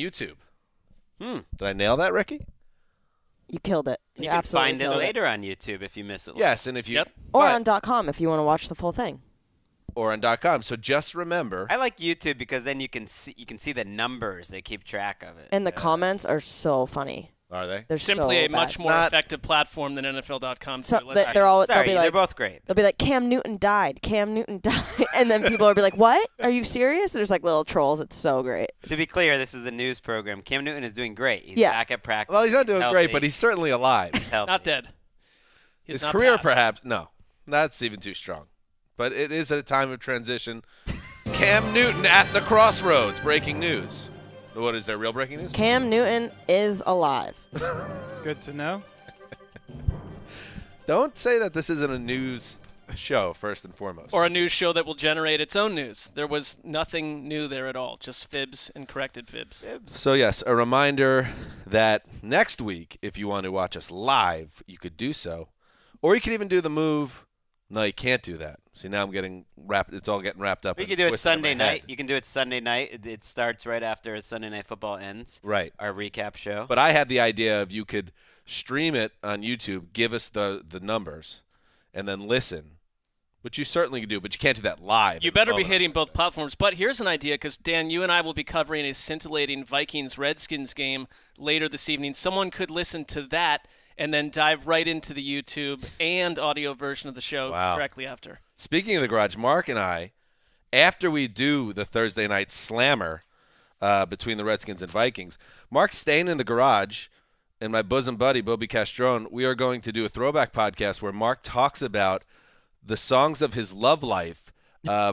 YouTube. Did I nail that, Ricky? You killed it. You You can absolutely find it killed later on YouTube if you miss it. Yes, and if you Or but- on .com if you want to watch the full thing. or on .com. So just remember. I like YouTube because then you can see the numbers. They keep track of it. And the comments are so funny. Are they? They're Simply so a much bad. more Not- effective platform than NFL.com. So Let's they're all Sorry, they'll be they're like both great. they'll be like Cam Newton died. Cam Newton died. And then people will be like, "What? Are you serious?" There's like little trolls. It's so great. To be clear, this is a news program. Cam Newton is doing great. He's Yeah. back at practice. Well, he's not doing great, healthy. but he's certainly alive. healthy. Not dead. He's His not career, passed. perhaps. No, that's even too strong. But it is at a time of transition. Cam Newton at the crossroads. Breaking news. What is there? Real breaking news? Cam Newton is alive. Good to know. Don't say that this isn't a news show, first and foremost. Or a news show that will generate its own news. There was nothing new there at all, just fibs and corrected fibs. So, yes, a reminder that next week, if you want to watch us live, you could do so. Or you could even do the move. No, you can't do that. See, now I'm getting wrapped. It's all getting wrapped up. We and can do it twisted in Sunday my head. night. You can do it Sunday night. It starts right after Sunday Night Football ends. Right. Our recap show. But I had the idea of you could stream it on YouTube, give us the numbers, and then listen. Which you certainly can do, but you can't do that live. You in the better be moment. hitting both platforms. But here's an idea, because, Dan, you and I will be covering a scintillating Vikings-Redskins game later this evening. Someone could listen to that and then dive right into the YouTube and audio version of the show Wow. directly after. Speaking of the garage, Mark and I, after we do the Thursday night slammer between the Redskins and Vikings, Mark's staying in the garage, and my bosom buddy, Bobby Castrone, we are going to do a throwback podcast where Mark talks about the songs of his love life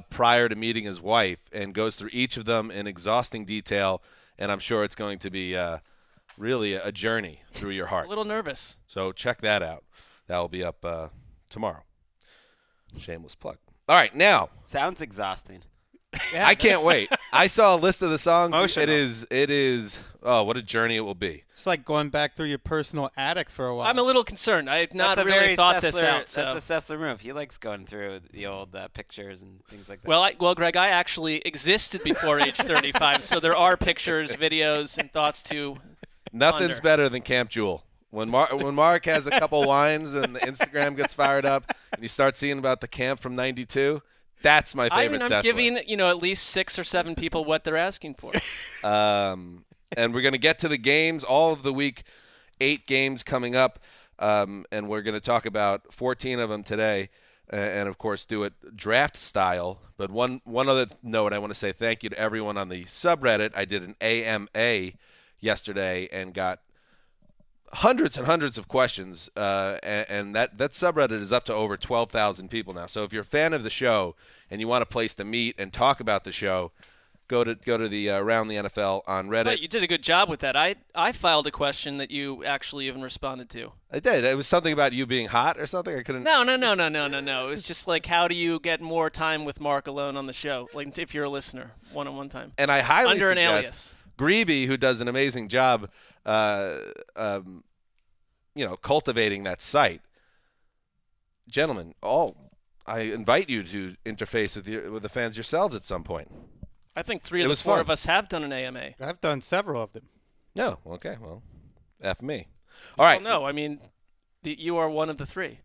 prior to meeting his wife and goes through each of them in exhausting detail, and I'm sure it's going to be really a journey through your A heart. little nervous. So check that out. That will be up tomorrow. Shameless plug. All right, now Sounds exhausting. I can't wait. I saw a list of the songs. Emotional. It is. Oh, what a journey it will be. It's like going back through your personal attic for a while. I'm a little concerned. I have not That's a really very thought this Sessler- out. So. That's a Sessler move. He likes going through the old pictures and things like that. Well, Greg, I actually existed before age 35, so there are pictures, videos, and thoughts to Nothing's Wonder. better than Camp Jewel. When Mark has a couple lines and the Instagram gets fired up and you start seeing about the camp from '92, that's my favorite. I'm Sessler. giving at least 6 or 7 people what they're asking for. And we're going to get to the games, all of the week 8 games coming up, and we're going to talk about 14 of them today, and of course do it draft style. But one other note, I want to say thank you to everyone on the subreddit. I did an AMA yesterday and got hundreds and hundreds of questions, and that subreddit is up to over 12,000 people now. So if you're a fan of the show and you want a place to meet and talk about the show, go to the Around the NFL on Reddit. But you did a good job with that. I filed a question that you actually even responded to. I did. It was something about you being hot or something. I couldn't. No. It was just like, how do you get more time with Mark alone on the show? Like, if you're a listener, one-on-one time. And I highly Under an suggest alias. Greeby, who does an amazing job, cultivating that site. Gentlemen, I invite you to interface with the fans yourselves at some point. I think 3 It of the was 4 fun. of us have done an AMA. I've done several of them. No, okay, well, F me. All right. Well, no, I mean, you are one of the 3.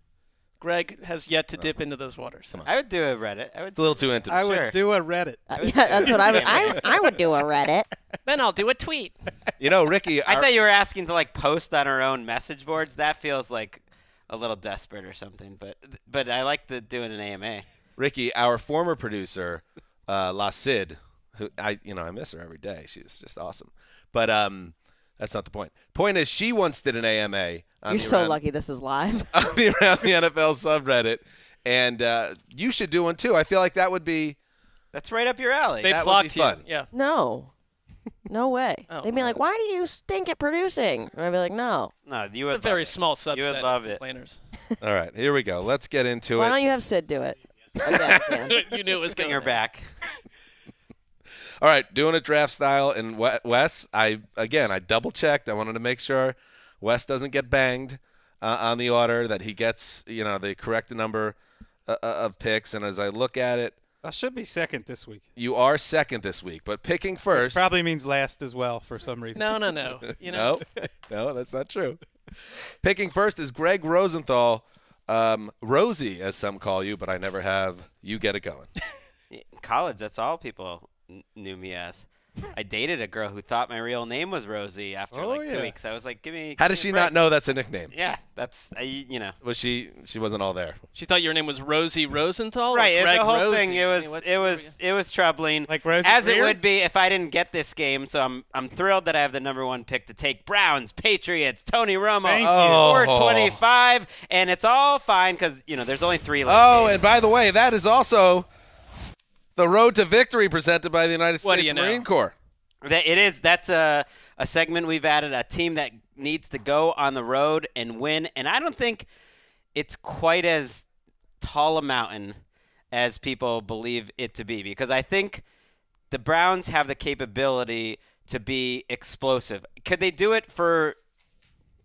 Greg has yet to dip into those waters. I would do a Reddit. It's a little too intimate. I Sure. would do a Reddit. Yeah, that's what I would do a Reddit. Then I'll do a tweet. Ricky. I thought you were asking to post on our own message boards. That feels like a little desperate or something. But I like doing an AMA. Ricky, our former producer, La Cid, who I miss her every day. She's just awesome. But that's not the point. Point is, she once did an AMA. You're so lucky this is live. On the Around the NFL subreddit, and you should do one too. I feel like that would be. That's right up your alley. They'd That would flock be to you. fun. Yeah. No way. Oh, They'd be like, "Why do you stink at producing?" And I'd be like, "No. No, you It's would a very love it. small subset You would love of it. complainers. All right, here we go. Let's get into Why it. don't you have Sid do it?" Again, Dan. You knew it was Bring going her there. back. All right, doing it draft style. And Wes, I double checked. I wanted to make sure Wes doesn't get banged on the order, that he gets the correct number of picks. And as I look at it, I should be second this week. You are second this week, but picking Which first. probably means last as well for some reason. No. You know, No, that's not true. Picking first is Greg Rosenthal. Rosie, as some call you, but I never have. You get it going. In college, that's all people knew me as. I dated a girl who thought my real name was Rosie after Oh, like 2 yeah. weeks. I was like, How does she not know that's a nickname? Yeah, that's, you know. Was she wasn't all there. she thought your name was Rosie Rosenthal. Right, or Greg the whole Rosie? thing, I mean, what's- it was troubling. Like Rosie as it Greer? would be if I didn't get this game. So I'm thrilled that I have the number 1 pick to take Browns, Patriots, Tony Romo, Thank you. 425, and it's all fine because there's only 3 left. Oh, and by the way, that is also the road to victory presented by the United What do States you know? Marine Corps. That's a segment we've added, a team that needs to go on the road and win. And I don't think it's quite as tall a mountain as people believe it to be, because I think the Browns have the capability to be explosive. Could they do it for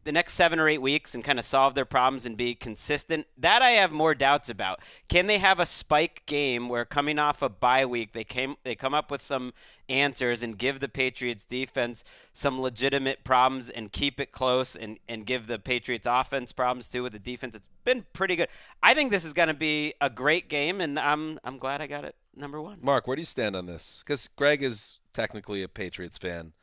the next 7 or 8 weeks and kind of solve their problems and be consistent? That I have more doubts about. Can they have a spike game where, coming off a bye week, they come up with some answers and give the Patriots defense some legitimate problems and keep it close and give the Patriots offense problems too with the defense? It's been pretty good. I think this is going to be a great game, and I'm glad I got it number 1. Mark, where do you stand on this? Because Greg is technically a Patriots fan.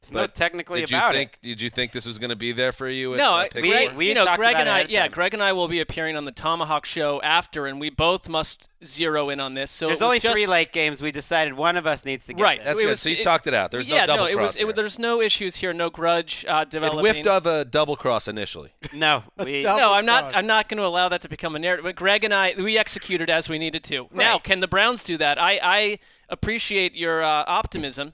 It's not technically did about you it. Did you think this was going to be there for you? No, at pick Greg, four? we you know, talked Greg about and it I, ahead of time. Greg and I will be appearing on the Tomahawk Show after, and we both must zero in on this. So There's it was only just, 3 late games. We decided one of us needs to get Right. this. That's it good. was- So you talked it out. There's yeah, no double it was. cross here. There's no issues here, no grudge It developing. whiffed of a double cross initially. No, we Double No, I'm cross. not. I'm not going to allow that to become a narrative. But Greg and I, we executed as we needed to. Now, Right. can the Browns do that? I appreciate your optimism,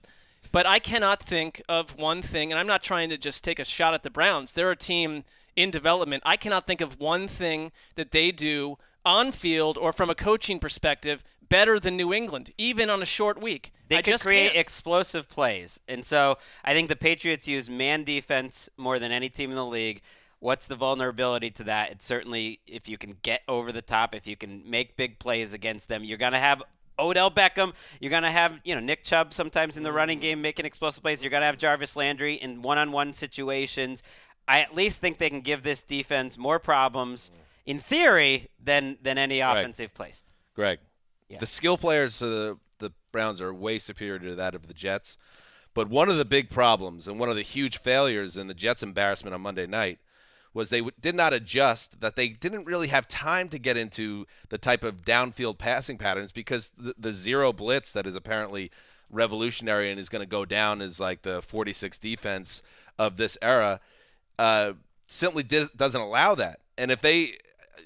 but I cannot think of one thing. And I'm not trying to just take a shot at the Browns. They're a team in development. I cannot think of one thing that they do on field or from a coaching perspective better than New England, even on a short week. They I could just create can't. explosive plays. And so I think the Patriots use man defense more than any team in the league. What's the vulnerability to that? It's certainly, if you can get over the top, if you can make big plays against them, you're going to have Odell Beckham. You're going to have, Nick Chubb sometimes in the running game making explosive plays. You're going to have Jarvis Landry in one-on-one situations. I at least think they can give this defense more problems, in theory, than any offense they've placed. Greg, Yeah. the skill players of the Browns are way superior to that of the Jets. But one of the big problems and one of the huge failures in the Jets' embarrassment on Monday night was they did not adjust, that they didn't really have time to get into the type of downfield passing patterns, because the zero blitz that is apparently revolutionary and is going to go down as like the 46 defense of this era simply doesn't allow that. And if they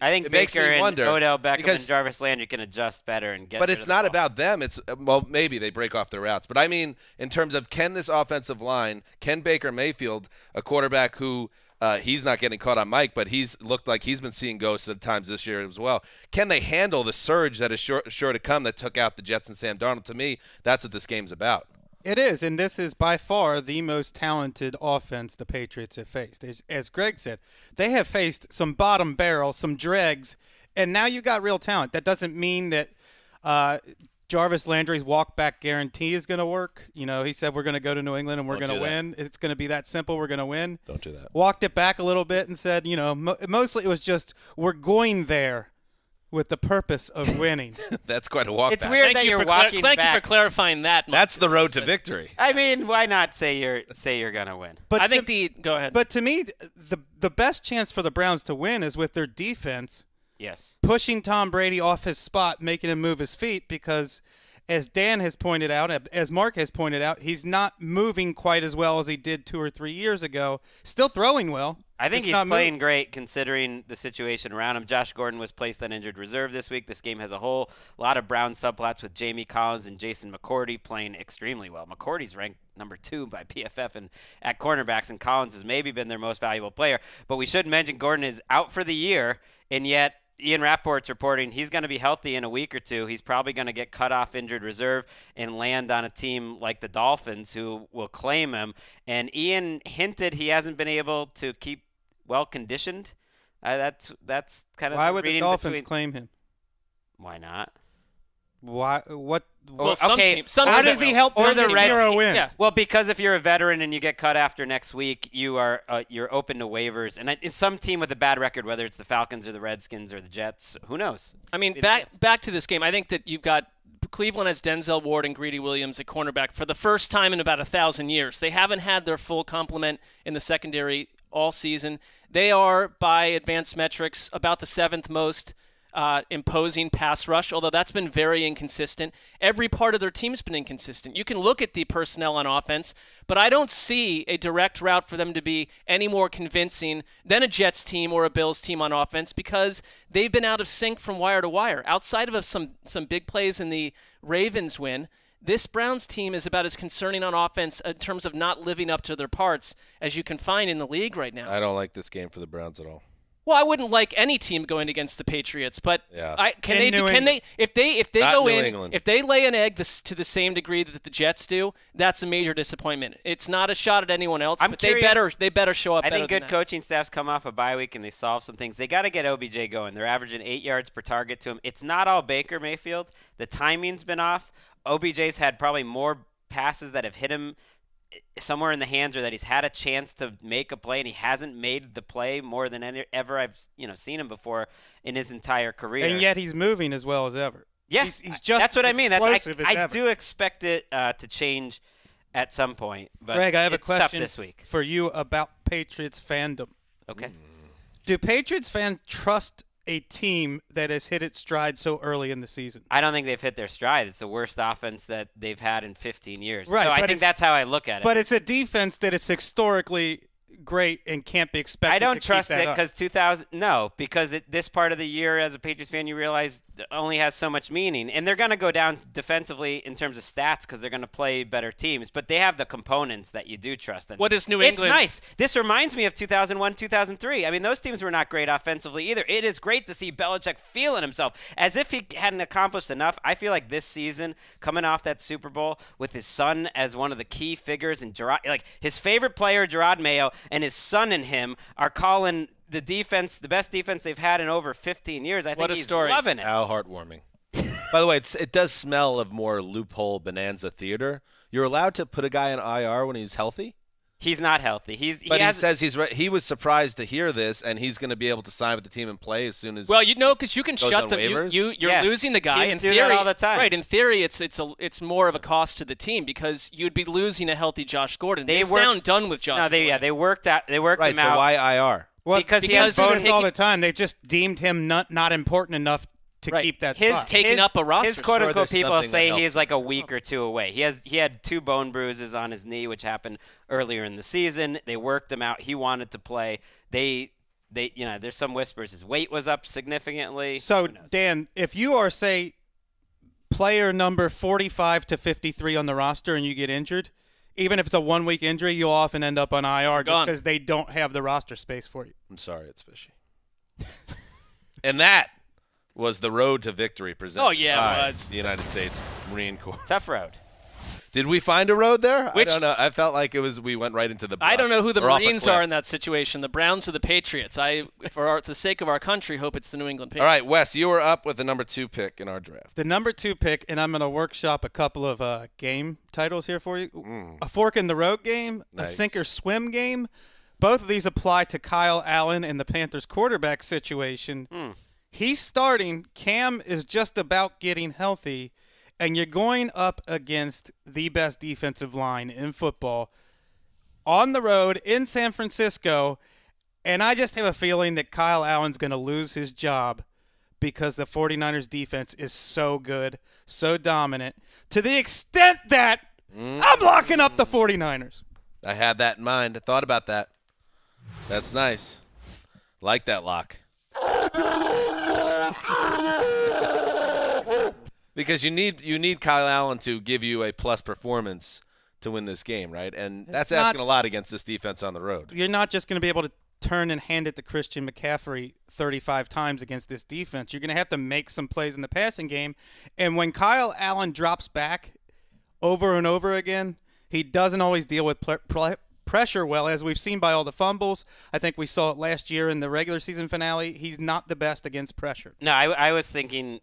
I think it makes Baker me and wonder, Odell Beckham because- and Jarvis Landry can adjust better and get But rid it's of the not ball. about them. It's well, maybe they break off their routes. But I mean, in terms of, can this offensive line, can Baker Mayfield, a quarterback who he's not getting caught on mic, but he's looked like he's been seeing ghosts at times this year as well. Can they handle the surge that is sure to come that took out the Jets and Sam Darnold? To me, that's what this game's about. It is, and this is by far the most talented offense the Patriots have faced. As Greg said, they have faced some bottom barrel, some dregs, and now you got real talent. That doesn't mean that Jarvis Landry's walk-back guarantee is going to work. He said we're going to go to New England and we're Don't going to do that. win. It's going to be that simple. We're going to win. Don't do that. Walked it back a little bit and said, mostly it was just we're going there with the purpose of winning. That's quite a walk. It's back. weird Thank that you you're for walking thank back. you for clarifying that. Mike. That's the road to victory. I mean, why not say you're gonna win? But I think to, go ahead. But to me, the best chance for the Browns to win is with their defense Yes. pushing Tom Brady off his spot, making him move his feet, because as Dan has pointed out, as Mark has pointed out, he's not moving quite as well as he did 2 or 3 years ago. Still throwing well. I think just he's not playing moving. great considering the situation around him. Josh Gordon was placed on injured reserve this week. This game has a whole lot of Brown subplots with Jamie Collins and Jason McCourty playing extremely well. McCourty's ranked number 2 by PFF and at cornerbacks, and Collins has maybe been their most valuable player. But we should mention Gordon is out for the year, and yet Ian Rappaport's reporting he's going to be healthy in a week or two. He's probably going to get cut off injured reserve and land on a team like the Dolphins, who will claim him. And Ian hinted he hasn't been able to keep well conditioned. That's kind of Why the would the reading Dolphins between. claim him? Why not? Why? What? Well, some okay, teams, some How teams does he will. help Or them the get Reds- 0 wins? Yeah. Well, because if you're a veteran and you get cut after next week, you're open to waivers. And it's some team with a bad record, whether it's the Falcons or the Redskins or the Jets. Who knows? I mean, It back is. back to this game. I think that you've got Cleveland has Denzel Ward and Greedy Williams at cornerback for the first time in about 1,000 years. They haven't had their full complement in the secondary all season. They are, by advanced metrics, about the 7th most imposing pass rush, although that's been very inconsistent. Every part of their team's been inconsistent. You can look at the personnel on offense, but I don't see a direct route for them to be any more convincing than a Jets team or a Bills team on offense because they've been out of sync from wire to wire. Outside of some big plays in the Ravens win, this Browns team is about as concerning on offense in terms of not living up to their parts as you can find in the league right now. I don't like this game for the Browns at all. Well, I wouldn't like any team going against the Patriots, but Yeah. can In they New can England. they if they Not go New in England. if they lay an egg to the same degree that the Jets do, that's a major disappointment. It's not a shot at anyone else, I'm but curious. they better show up I better think than good that. coaching staffs come off a bye week and they solve some things. They got to get OBJ going. They're averaging 8 yards per target to him. It's not all Baker Mayfield. The timing's been off. OBJ's had probably more passes that have hit him somewhere in the hands or that he's had a chance to make a play and he hasn't made the play more than ever I've seen him before in his entire career. And yet he's moving as well as ever. yeah, he's just that's what I mean. explosive as I ever. do expect it to change at some point. But Greg, I have a it's tough question this week. for you about Patriots fandom. Okay. Do Patriots fans trust a team that has hit its stride so early in the season? I don't think they've hit their stride. It's the worst offense that they've had in 15 years. Right, So I but think it's- that's how I look at it. But it's a defense that is historically great and can't be expected I don't to keep trust that it up. because this part of the year as a Patriots fan you realize only has so much meaning, and they're going to go down defensively in terms of stats because they're going to play better teams, but they have the components that you do trust. And What is New It's England's- nice. This reminds me of 2001, 2003. I mean, those teams were not great offensively either. It is great to see Belichick feeling himself as if he hadn't accomplished enough. I feel like this season, coming off that Super Bowl with his son as one of the key figures, and Gerard, like his favorite player, Gerard Mayo, and his son and him are calling the defense the best defense they've had in over 15 years. I think What a he's story. loving it. How heartwarming. By the way, it does smell of more loophole bonanza theater. You're allowed to put a guy in IR when he's healthy? He's not healthy. But he says he was surprised to hear this, and he's going to be able to sign with the team and play as soon as. Well, because you can Goes shut on them. waivers? You're Yes. losing the guy. Teams In do that theory, all the time. right? In theory, it's more of a cost to the team because you'd be losing a healthy Josh Gordon. They They work- sound done with Josh. No, Gordon. they worked right, him so out. why IR? Well, because he has he been bonus all taking- the time. They've just deemed him not important enough to Right. keep that His spot. taking up a roster His spot. quote Sure, unquote there's people something that say helps he's like a week or two away. He had 2 bone bruises on his knee, which happened earlier in the season. They worked him out. He wanted to play. They there's some whispers his weight was up significantly. So, Who knows? Dan, if you are, say, player number 45 to 53 on the roster and you get injured, even if it's a 1-week injury, you'll often end up on IR just Gone. because they don't have the roster space for you. I'm sorry, it's fishy. And that was the road to victory presented Oh, yeah, it by was. the United States Marine Corps. Tough road. Did we find a road there? Which- I don't know. I felt like we went right into the brush. I don't know who the Or off a Marines cliff. are in that situation, the Browns or the Patriots. For the sake of our country, hope it's the New England Patriots. All right, Wes, you were up with the number 2 pick in our draft. The number 2 pick, and I'm going to workshop a couple of game titles here for you. A fork in the road game, Nice. a sink or swim game. Both of these apply to Kyle Allen and the Panthers quarterback situation. He's starting. Cam is just about getting healthy, and you're going up against the best defensive line in football on the road in San Francisco, and I just have a feeling that Kyle Allen's going to lose his job because the 49ers defense is so good, so dominant, to the extent that I'm locking up the 49ers. I had that in mind. I thought about that. That's nice. Like that lock. Because you need Kyle Allen to give you a plus performance to win this game, right? And that's not- asking a lot against this defense on the road. You're not just going to be able to turn and hand it to Christian McCaffrey 35 times against this defense. You're going to have to make some plays in the passing game. And when Kyle Allen drops back over and over again, he doesn't always deal with pressure well, as we've seen by all the fumbles. I think we saw it last year in the regular season finale. He's not the best against pressure. No, I was thinking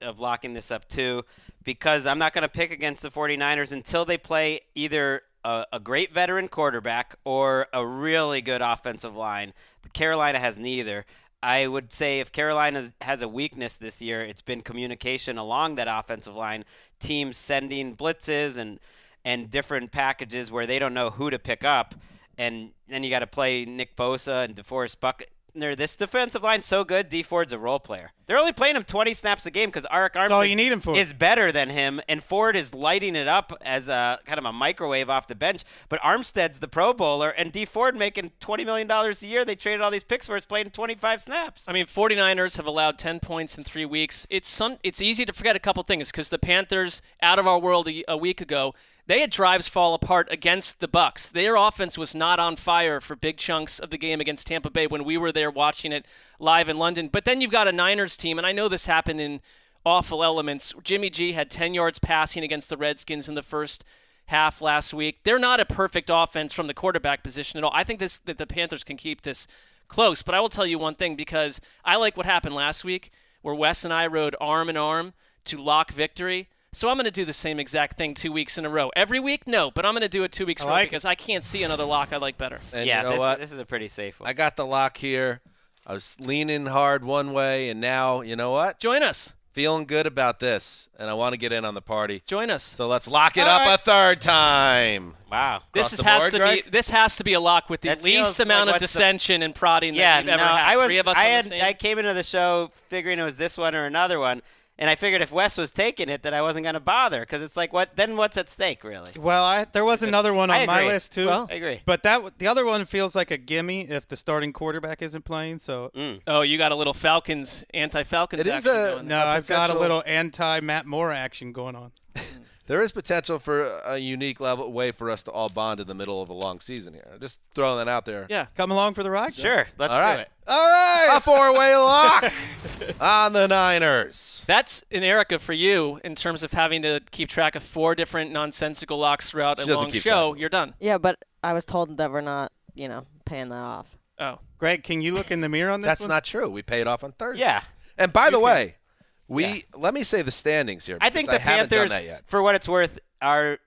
of locking this up too, because I'm not going to pick against the 49ers until they play either a great veteran quarterback or a really good offensive line. Carolina has neither. I would say if Carolina has a weakness this year, it's been communication along that offensive line, teams sending blitzes and different packages where they don't know who to pick up. And then you got to play Nick Bosa and DeForest Buckner. This defensive line's so good, D Ford's a role player. They're only playing him 20 snaps a game because Arik That's all you need him Armstead for. is better than him, and Ford is lighting it up as a kind of a microwave off the bench. But Armstead's the Pro Bowler, and D Ford making $20 million a year. They traded all these picks for. It's playing 25 snaps. I mean, 49ers have allowed 10 points in 3 weeks. It's easy to forget a couple things because the Panthers, out of our world a week ago, they had drives fall apart against the Bucs. Their offense was not on fire for big chunks of the game against Tampa Bay when we were there watching it live in London. But then you've got a Niners team, and I know this happened in awful elements. Jimmy G had 10 yards passing against the Redskins in the first half last week. They're not a perfect offense from the quarterback position at all. I think that the Panthers can keep this close. But I will tell you one thing, because I like what happened last week where Wes and I rode arm in arm to lock victory. So I'm going to do the same exact thing 2 weeks in a row. Every week? No, but I'm going to do it 2 weeks in a row because I can't see another lock I like better. And yeah, you know what? This is a pretty safe one. I got the lock here. I was leaning hard one way, and now, you know what? Join us. Feeling good about this, and I want to get in on the party. Join us. So let's lock it All up right. a third time. Wow. Across This the has board, to Greg? be. This has to be a lock with the That feels least amount like of what's the- dissension and prodding Yeah, that we've ever no, had. I was. Three of us I on had. the same. I came into the show figuring it was this one or another one, and I figured if Wes was taking it, that I wasn't going to bother because it's like, what? Then what's at stake, really? Well, there was another one I on my agree. list too. Well, I agree. But the other one feels like a gimme if the starting quarterback isn't playing. So Oh, you got a little anti-Falcons It is action a- going no, there. I've got a potential- little anti-Matt Moore action going on. There is potential for a unique way for us to all bond in the middle of a long season here. Just throwing that out there. Yeah. Come along for the ride. Greg. Sure, let's All do right. it. All right. A four-way lock on the Niners. That's an Erica for you in terms of having to keep track of 4 different nonsensical locks throughout She a doesn't long keep show. track. You're done. Yeah, but I was told that we're not, paying that off. Oh. Greg, can you look in the mirror on this That's one? not true. We paid off on Thursday. Yeah. And by the You way, let me say the standings here. I think because the haven't Panthers, done that yet. for what it's worth,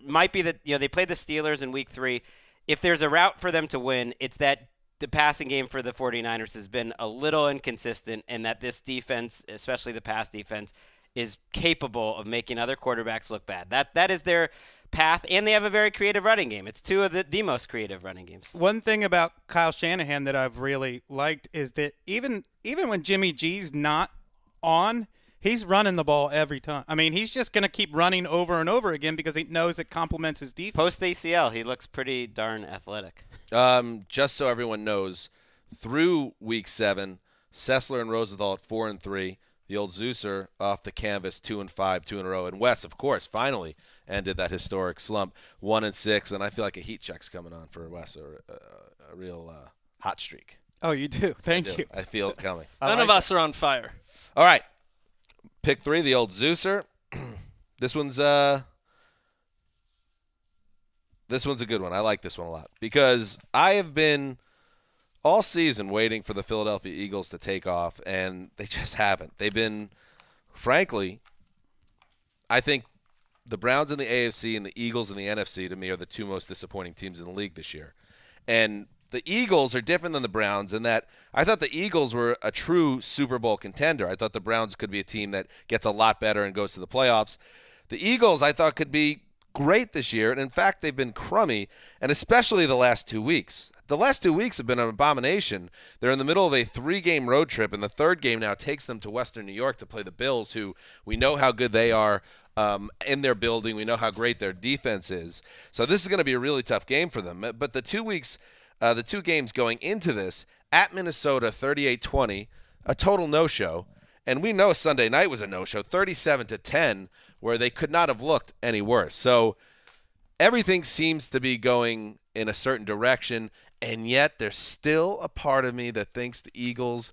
might be that they played the Steelers in Week 3. If there's a route for them to win, it's that the passing game for the 49ers has been a little inconsistent, and that this defense, especially the pass defense, is capable of making other quarterbacks look bad. That is their path, and they have a very creative running game. It's 2 of the most creative running games. One thing about Kyle Shanahan that I've really liked is that even when Jimmy G's not on, he's running the ball every time. I mean, he's just going to keep running over and over again because he knows it complements his defense. Post ACL, he looks pretty darn athletic. Just so everyone knows, through Week 7, Sessler and Rosenthal at 4-3. The old Zeuser off the canvas 2-5, 2 in a row. And Wes, of course, finally ended that historic slump 1-6. And I feel like a heat check's coming on for Wes, or a real hot streak. Oh, you do. Thank I do. you. I feel it coming. None of us are on fire. All right. Pick 3, the old Zeuser. This one's a good one. I like this one a lot because I have been all season waiting for the Philadelphia Eagles to take off, and they just haven't. They've been, frankly, I think the Browns in the AFC and the Eagles in the NFC, to me, are the 2 most disappointing teams in the league this year. And the Eagles are different than the Browns in that I thought the Eagles were a true Super Bowl contender. I thought the Browns could be a team that gets a lot better and goes to the playoffs. The Eagles, I thought, could be great this year, and in fact, they've been crummy, and especially the last 2 weeks. The last 2 weeks have been an abomination. They're in the middle of a 3-game road trip, and the third game now takes them to Western New York to play the Bills, who we know how good they are in their building. We know how great their defense is. So this is going to be a really tough game for them. But the 2 weeks, the 2 games going into this, at Minnesota, 38-20, a total no-show. And we know Sunday night was a no-show, 37-10, where they could not have looked any worse. So everything seems to be going in a certain direction, and yet there's still a part of me that thinks the Eagles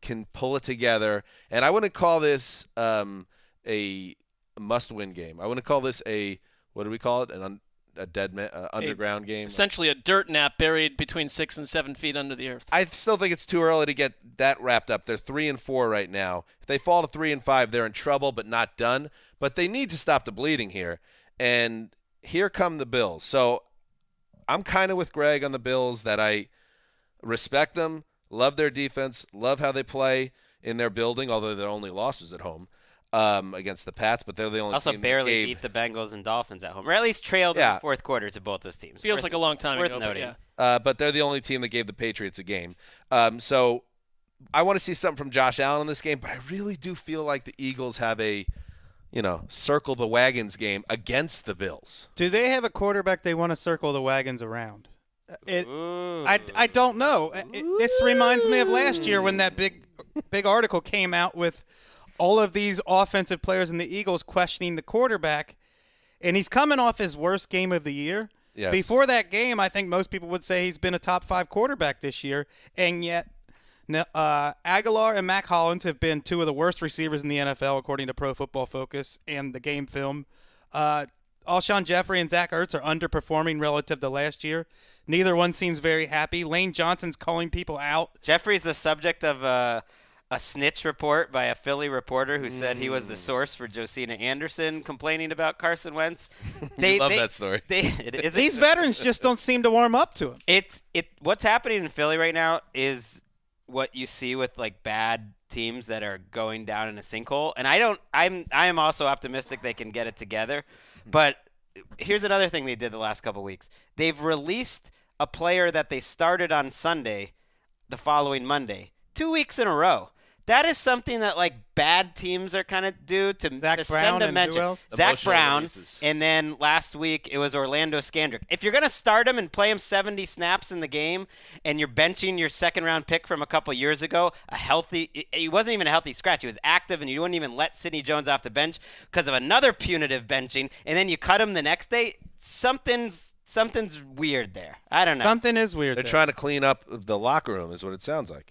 can pull it together. And I wouldn't call this a must-win game. I wouldn't call this what do we call it? underground game. Essentially a dirt nap buried between 6 and 7 feet under the earth. I still think it's too early to get that wrapped up. They're 3-4 right now. If they fall to 3-5, they're in trouble, but not done. But they need to stop the bleeding here. And here come the Bills. So I'm kind of with Greg on the Bills that I respect them, love their defense, love how they play in their building, although their only loss was at home against the Pats, but they're the only Also team barely beat the Bengals and Dolphins at home, or at least trailed in the fourth quarter to both those teams. Feels like a long time ago, noting. but yeah. But they're the only team that gave the Patriots a game. So I want to see something from Josh Allen in this game, but I really do feel like the Eagles have a circle the wagons game against the Bills. Do they have a quarterback they want to circle the wagons around? I don't know. This reminds me of last year when that big article came out with all of these offensive players in the Eagles questioning the quarterback, and he's coming off his worst game of the year. Yes. Before that game, I think most people would say he's been a top 5 quarterback this year, and yet Aguilar and Mac Hollins have been two of the worst receivers in the NFL, according to Pro Football Focus and the game film. Alshon Jeffrey and Zach Ertz are underperforming relative to last year. Neither one seems very happy. Lane Johnson's calling people out. Jeffrey's the subject of a snitch report by a Philly reporter who said he was the source for Josina Anderson complaining about Carson Wentz. I love that story. These veterans just don't seem to warm up to him. What's happening in Philly right now is what you see with like bad teams that are going down in a sinkhole. And I am also optimistic they can get it together. But here's another thing they did the last couple weeks. They've released a player that they started on Sunday the following Monday, 2 weeks in a row. That is something that like bad teams are kind of do to send a message. Zach Brown, and then last week it was Orlando Scandrick. If you're going to start him and play him 70 snaps in the game, and you're benching your second-round pick from a couple years ago, he wasn't even a healthy scratch. He was active, and you wouldn't even let Sidney Jones off the bench because of another punitive benching, and then you cut him the next day. Something's weird there. I don't know. Something is weird. They're trying to clean up the locker room, is what it sounds like.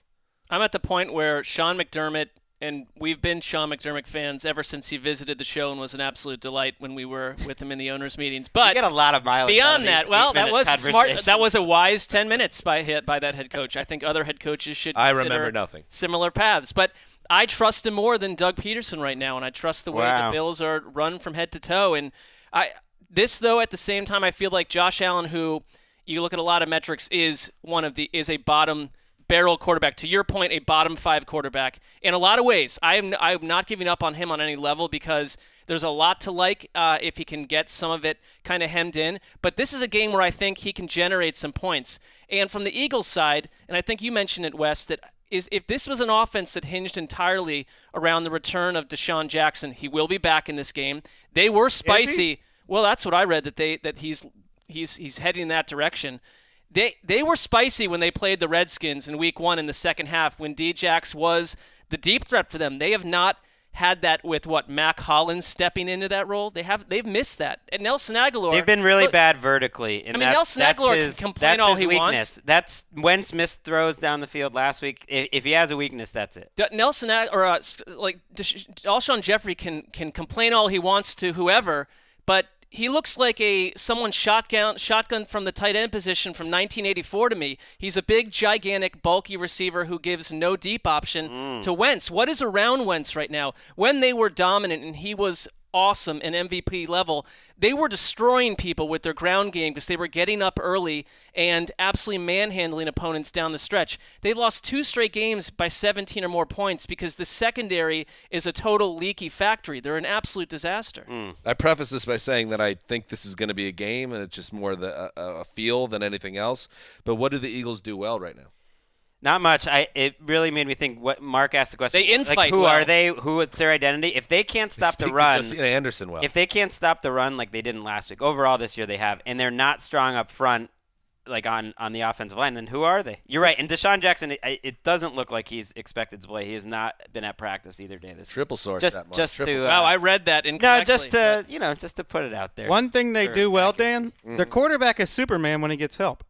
I'm at the point where Sean McDermott, and we've been Sean McDermott fans ever since he visited the show and was an absolute delight when we were with him in the owners' meetings. But you get a lot of mileage beyond that, that was smart. That was a wise 10 minutes by that head coach. I think other head coaches should remember nothing. Similar paths. But I trust him more than Doug Peterson right now, and I trust the way the Bills are run from head to toe. And though, at the same time, I feel like Josh Allen, who you look at a lot of metrics, is a bottom barrel quarterback. To your point, a bottom 5 quarterback. In a lot of ways, I'm not giving up on him on any level because there's a lot to like if he can get some of it kind of hemmed in. But this is a game where I think he can generate some points. And from the Eagles side, and I think you mentioned it, Wes, that if this was an offense that hinged entirely around the return of Deshaun Jackson, he will be back in this game. They were spicy. Well, that's what I read, that he's heading in that direction. They were spicy when they played the Redskins in Week 1 in the second half when Djax was the deep threat for them. They have not had that with Mac Hollins stepping into that role. They've missed that. And Nelson Aguilar. They've been really bad vertically. And Nelson Aguilar can complain all he wants. That's Wentz missed throws down the field last week. If he has a weakness, that's it. Nelson Alshon Jeffrey can complain all he wants to whoever, but he looks like someone shotgun from the tight end position from 1984 to me. He's a big, gigantic, bulky receiver who gives no deep option to Wentz. What is around Wentz right now? When they were dominant and he was awesome and MVP level, they were destroying people with their ground game because they were getting up early and absolutely manhandling opponents down the stretch. They've lost 2 straight games by 17 or more points because the secondary is a total leaky factory. They're an absolute disaster. I preface this by saying that I think this is going to be a game and it's just more a feel than anything else. But what do the Eagles do well right now? Not much. It really made me think. What Mark asked the question. They infight. Like, who are they? What's their identity? If they can't stop the run, Josina Anderson well. If they can't stop the run like they didn't last week, overall this year they have, and they're not strong up front, like on the offensive line, then who are they? You're right. And Deshaun Jackson, it doesn't look like he's expected to play. He has not been at practice either day this Triple source. Wow, I read that incorrectly. No, just to put it out there. One thing they do well, Dan, their quarterback is Superman when he gets help.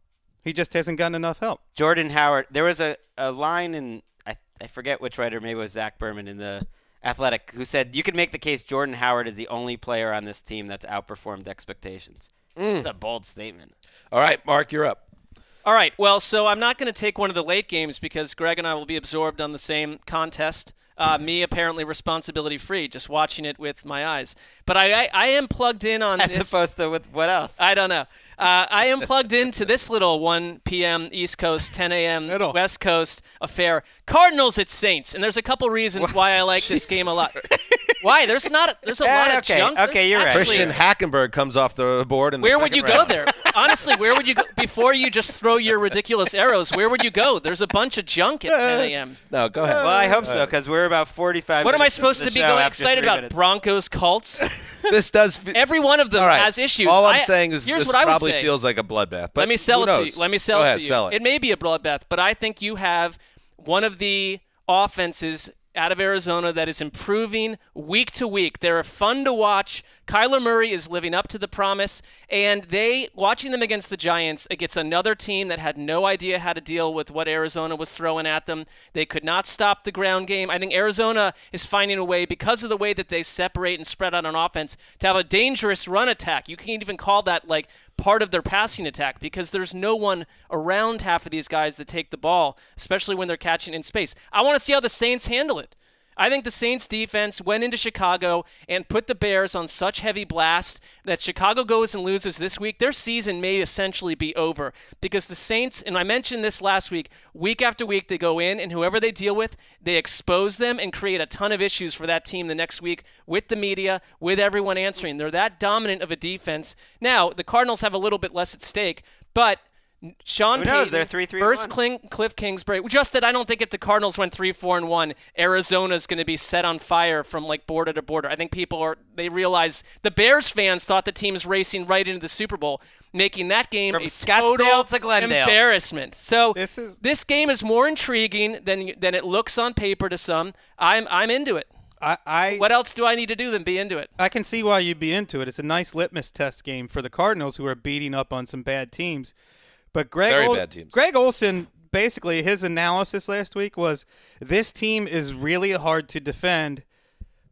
He just hasn't gotten enough help. Jordan Howard. There was a line in, I forget which writer, maybe it was Zach Berman in the Athletic, who said you could make the case Jordan Howard is the only player on this team that's outperformed expectations. It's a bold statement. All right, Mark, you're up. All right. Well, so I'm not going to take one of the late games because Greg and I will be absorbed on the same contest. Me apparently responsibility free, just watching it with my eyes. But I am plugged in on As this. opposed to with what else? I don't know. I am plugged into this little 1 p.m. East Coast, 10 a.m. West Coast affair. Cardinals at Saints, and there's a couple reasons why I like this game a lot. Why? There's a lot of junk. Okay, you're right. Christian Hackenberg comes off the board. Where would you go there? Honestly, where would you go before you just throw your ridiculous arrows? Where would you go? There's a bunch of junk at 10 a.m. No, go ahead. Well, I hope so because we're about 45. What am I minutes supposed into to the be show going after excited 3 about? minutes. Broncos, Colts. This does. Every one of them All right. has issues. All I'm saying is here's this what I would probably say. feels like a bloodbath. But Let me sell who it to knows? you. Let me sell Go it ahead, to you. Sell it. It may be a bloodbath, but I think you have one of the offenses out of Arizona that is improving week to week. They're fun to watch. Kyler Murray is living up to the promise, and watching them against the Giants against another team that had no idea how to deal with what Arizona was throwing at them. They could not stop the ground game. I think Arizona is finding a way, because of the way that they separate and spread out on offense, to have a dangerous run attack. You can't even call that like part of their passing attack because there's no one around half of these guys that take the ball, especially when they're catching in space. I want to see how the Saints handle it. I think the Saints defense went into Chicago and put the Bears on such heavy blast that Chicago goes and loses this week. Their season may essentially be over because the Saints, and I mentioned this last week after week, they go in and whoever they deal with, they expose them and create a ton of issues for that team the next week with the media, with everyone answering. They're that dominant of a defense. Now, the Cardinals have a little bit less at stake, but Sean Who knows? Payton They're 3-3-1. versus Cliff Kingsbury. Just that I don't think if the Cardinals went 3-4-1, Arizona's going to be set on fire from like border to border. I think they realize the Bears fans thought the team's racing right into the Super Bowl, making that game From a Scottsdale total to Glendale. embarrassment. So This game is more intriguing than it looks on paper to some. I'm into it. What else do I need to do than be into it? I can see why you'd be into it. It's a nice litmus test game for the Cardinals, who are beating up on some bad teams. But bad teams. Greg Olson, basically his analysis last week was this team is really hard to defend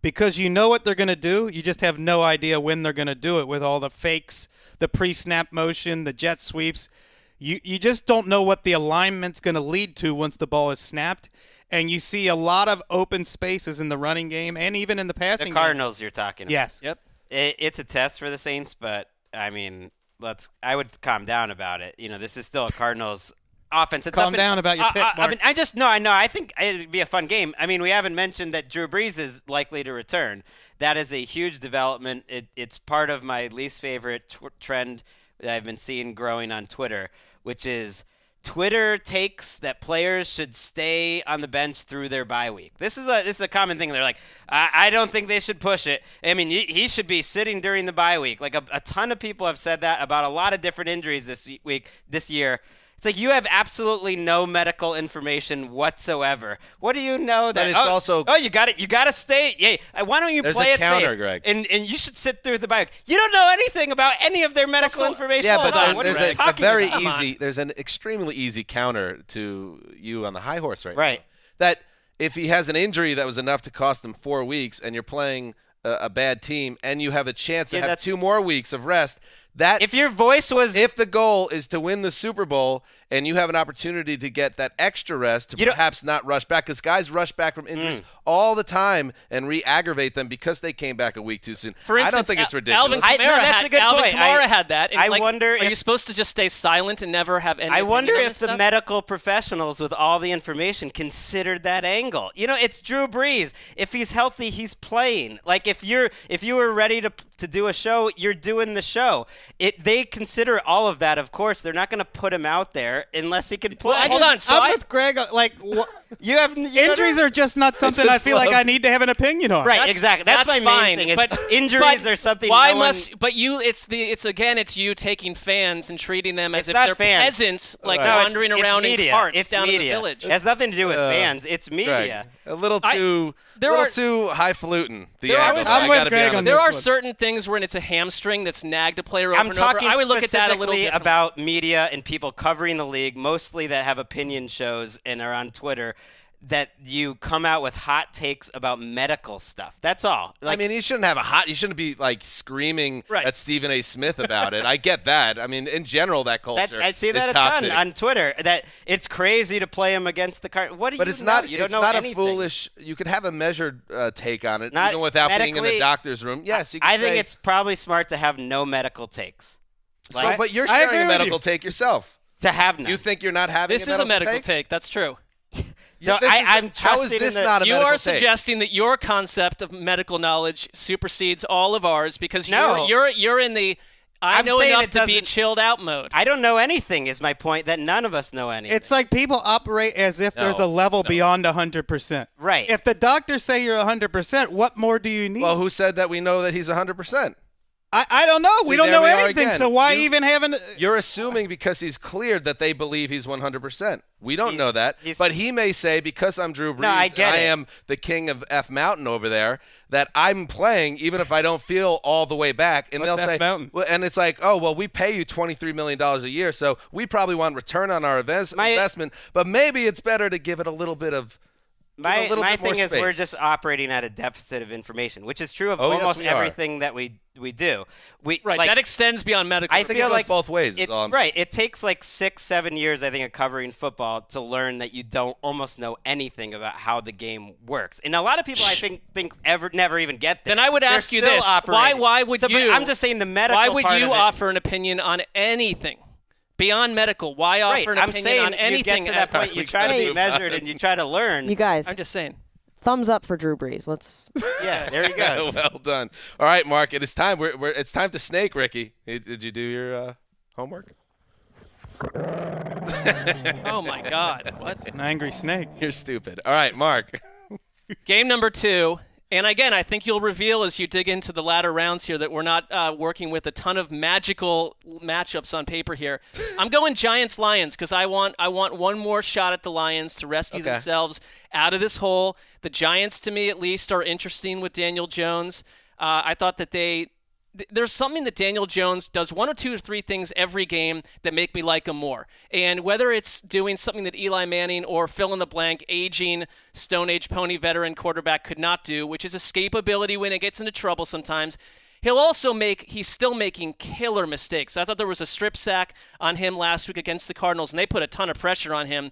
because you know what they're going to do. You just have no idea when they're going to do it with all the fakes, the pre-snap motion, the jet sweeps. You just don't know what the alignment's going to lead to once the ball is snapped. And you see a lot of open spaces in the running game and even in the passing game. The Cardinals you're talking about. Yes. Yep. It's a test for the Saints, but, I mean, I would calm down about it. You know, this is still a Cardinals offense. It's Calm down about your pick, Mark. I mean, I think it'd be a fun game. I mean, we haven't mentioned that Drew Brees is likely to return. That is a huge development. It's part of my least favorite trend that I've been seeing growing on Twitter, which is Twitter takes that players should stay on the bench through their bye week. This is a common thing. They're like, I don't think they should push it. I mean, he should be sitting during the bye week. Like a ton of people have said that about a lot of different injuries this year. It's like you have absolutely no medical information whatsoever. What do you know that? But it's also you got it. You got to stay. Yeah. Why don't you There's play a it counter, safe? Greg. And you should sit through the bye week. You don't know anything about any of their medical information. Yeah, Hold but on. What are there's you a talking very about? Come on. easy. There's an extremely easy counter to you on the high horse right now. Right. That if he has an injury that was enough to cost him 4 weeks, and you're playing a bad team, and you have a chance to have that's- 2 more weeks of rest. That If your voice was if the goal is to win the Super Bowl and you have an opportunity to get that extra rest to perhaps not rush back, because guys rush back from injuries all the time and re-aggravate them because they came back a week too soon. For instance, I don't think it's ridiculous. Alvin Kamara that's a good point. had that. And I wonder are you if- supposed to just stay silent and never have any I wonder opinion on if this the stuff? medical professionals with all the information considered that angle. You know, it's Drew Brees. If he's healthy, he's playing. Like if you were ready to do a show, you're doing the show. They consider all of that. Of course, they're not going to put him out there unless he can play. Well, hold on. So I'm with Greg. Like, injuries are just not something I feel like I need to have an opinion on. Right, exactly. That's my main fine, thing. Is but injuries but are something. Why no one- must? But it's you taking fans and treating them as It's if not they're fans. peasants, like No, it's- wandering it's around media. in carts It's down media. in the village. It has nothing to do with fans. It's media. Greg, a little too highfalutin. I'm with Greg on There this are one. certain things when it's a hamstring that's nagged a player over I'm and talking over. I would look at that a little specifically differently. about media and people covering the league, mostly that have opinion shows and are on Twitter. that you come out with hot takes about medical stuff. That's all. I mean, you shouldn't be like screaming Right. at Stephen A. Smith about it. I get that. I mean, in general, that culture I see that is a toxic. ton on Twitter. That it's crazy to play him against the Cardinals. What do But you it's know? not. You don't It's know not anything. a foolish. You could have a measured take on it, Not even without being in the medically- doctor's room. Yes, you could I think say- it's probably smart to have no medical takes. So, but you're I sharing agree a with medical you. take yourself. To have none. You think you're not having This is a medical take. That's true. So This is- I'm how is trusting this in the- not a You medical are take? suggesting that your concept of medical knowledge supersedes all of ours because No. you're in the I I'm know saying enough it to be doesn't- chilled out mode. I don't know anything is my point, that none of us know anything. It's like people operate as if there's a level beyond 100%. Right. If the doctors say you're 100%, what more do you need? Well, who said that we know that he's 100%? I don't know. See, We don't there know we are anything, again. so why You- even have an... You're assuming because he's cleared that they believe he's 100%. We don't know that. he's- But he may say, because I'm Drew Brees, No, I get and I it. am the king of F Mountain over there, that I'm playing even if I don't feel all the way back. And What's they'll F say, Mountain? well, and it's like, oh, well, we pay you $23 million a year, so we probably want return on our investment. But maybe it's better to give it a little bit of My little bit more thing is we're space. just operating at a deficit of information, which is true of Oh, yes, almost we are. everything that we do. Right, like, that extends beyond medical. I think feel it goes like both ways, is all I'm right. It takes like 6-7 years, I think, of covering football to learn that you don't almost know anything about how the game works. And a lot of people, I think never even get there. Then I would They're ask you still this: operating. Why would So, but you? I'm just saying the medical. Why would part you of it- offer an opinion on anything beyond medical? Why offer Right, an I'm opinion saying on anything? you get to that point, you try to be measured and you try to learn. You guys, I'm just saying. thumbs up for Drew Brees. Let's. Yeah, there he goes. well done. All right, Mark, it is time. It's time to snake, Ricky. Did you do your homework? Oh my God! What? An angry snake. You're stupid. All right, Mark. Game number 2. And again, I think you'll reveal as you dig into the latter rounds here that we're not working with a ton of magical matchups on paper here. I'm going Giants-Lions because I want one more shot at the Lions to rescue Okay. themselves out of this hole. The Giants, to me at least, are interesting with Daniel Jones. I thought that there's something that Daniel Jones does, 1 or 2 or 3 things every game that make me like him more. And whether it's doing something that Eli Manning or fill in the blank, aging Stone Age pony veteran quarterback could not do, which is escapability when it gets into trouble sometimes. He's still making killer mistakes. I thought there was a strip sack on him last week against the Cardinals, and they put a ton of pressure on him.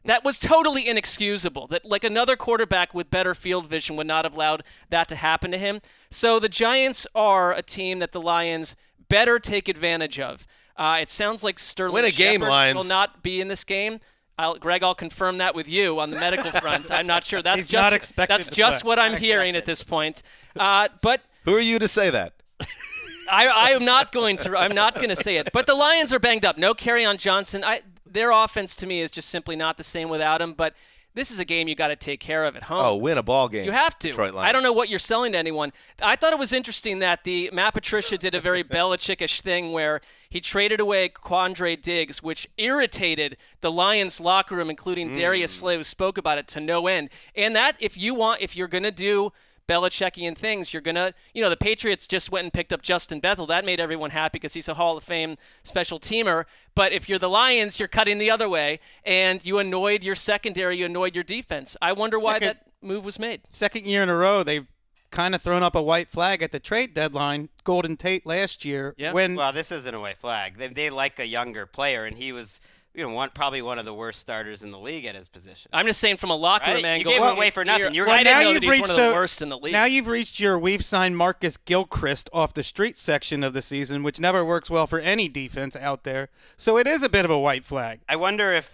That was totally inexcusable. That like another quarterback with better field vision would not have allowed that to happen to him. So the Giants are a team that the Lions better take advantage of. It sounds like Sterling Win a game, Shepard Lions. will not be in this game. Greg, I'll confirm that with you on the medical front. I'm not sure. That's He's just not expected that's to just play. what I'm Not hearing at expected. this point. But Who are you to say that? I am not going to. I'm not going to say it. But the Lions are banged up. No Kerryon Johnson. Their offense to me is just simply not the same without him. But this is a game you got to take care of at home. Oh, win a ball game. You have to. Detroit Lions. I don't know what you're selling to anyone. I thought it was interesting that the Matt Patricia did a very Belichick-ish thing where he traded away Quandre Diggs, which irritated the Lions locker room, including Darius Slay, who spoke about it to no end. And that if you're going to do Belichickian things, you're going to, the Patriots just went and picked up Justin Bethel. That made everyone happy because he's a Hall of Fame special teamer. But if you're the Lions, you're cutting the other way, and you annoyed your secondary, you annoyed your defense. I wonder why Second- that move was made. Second year in a row, they've kind of thrown up a white flag at the trade deadline. Golden Tate last year. Yeah. When Well, this isn't a white flag. They like a younger player, and he was, probably one of the worst starters in the league at his position. I'm just saying from a locker room Right? You angle. gave him away for nothing. You're gonna- I didn't now know you've that he's one reached of the the- worst in the league. Now you've reached your we've signed Marcus Gilchrist off the street section of the season, which never works well for any defense out there. So it is a bit of a white flag. I wonder if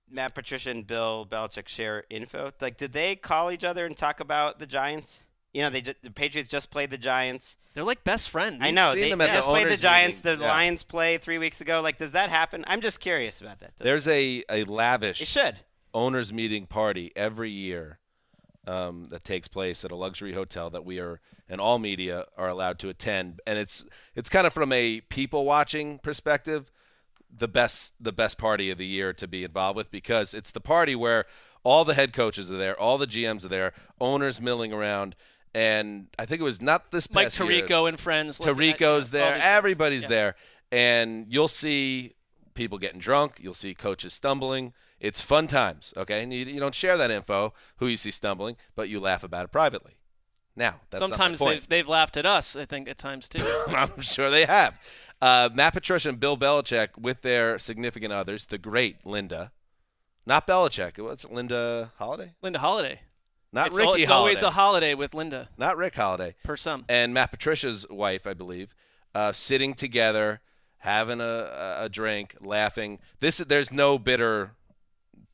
Matt Patricia and Bill Belichick share info. Like, did they call each other and talk about the Giants? The Patriots just played the Giants. They're like best friends. I know seen they them at the just played the owners' Giants. meetings, The yeah. Lions played 3 weeks ago. Like, does that happen? I'm just curious about that. There's a lavish It should. owners meeting party every year that takes place at a luxury hotel that we are and all media are allowed to attend, and it's kind of from a people watching perspective the best party of the year to be involved with, because it's the party where all the head coaches are there, all the GMs are there, owners milling around. And I think it was not this past Mike year. Tirico and friends. looking at, Tarico's all there. these guys. Everybody's Yeah. there. And you'll see people getting drunk. You'll see coaches stumbling. It's fun times, okay? And you don't share that info, who you see stumbling, but you laugh about it privately. Now, that's sometimes not my point. they've laughed at us, I think, at times too. I'm sure they have. Matt Patricia and Bill Belichick with their significant others, the great Linda. Not Belichick. What's it, Linda Holiday? Linda Holiday. Not It's Ricky Holiday. always a holiday with Linda, Not Rick Holiday. per some. And Matt Patricia's wife, I believe, sitting together, having a drink, laughing. There's no bitter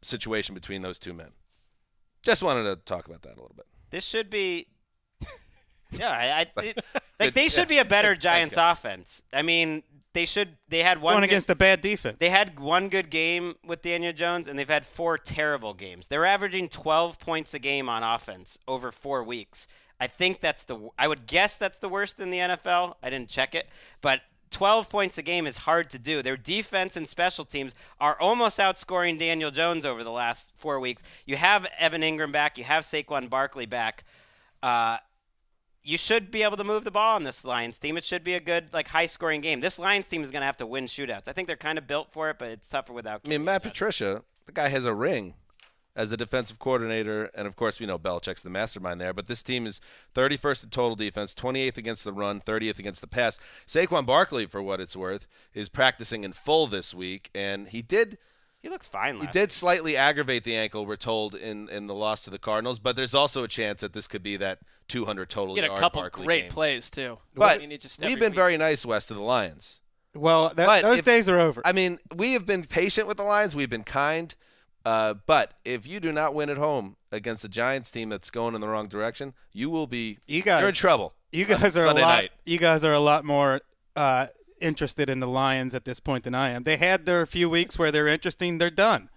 situation between those two men. Just wanted to talk about that a little bit. This should be. Yeah, they should be a better Giants offense. I mean, they had one Going against a bad defense. They had one good game with Daniel Jones, and they've had 4 terrible games. They're averaging 12 points a game on offense over 4 weeks. I think I would guess that's the worst in the NFL. I didn't check it, but 12 points a game is hard to do. Their defense and special teams are almost outscoring Daniel Jones over the last 4 weeks. You have Evan Ingram back. You have Saquon Barkley back. You should be able to move the ball on this Lions team. It should be a good, high-scoring game. This Lions team is going to have to win shootouts. I think they're kind of built for it, but it's tougher without. I mean, Matt Patricia, the guy has a ring as a defensive coordinator, and of course we know Belichick's the mastermind there, but this team is 31st in total defense, 28th against the run, 30th against the pass. Saquon Barkley, for what it's worth, is practicing in full this week, and he looks fine. He did slightly aggravate the ankle, we're told, in the loss to the Cardinals, but there's also a chance that this could be that 200 total He yard had a couple Barkley great game. plays too. But I mean, we've been very nice west of the Lions. Well, But those days are over. I mean, we have been patient with the Lions. We've been kind. But if you do not win at home against a Giants team that's going in the wrong direction, you're in trouble. You guys are Sunday night. You guys are a lot more interested in the Lions at this point than I am. They had their few weeks where they're interesting. They're done.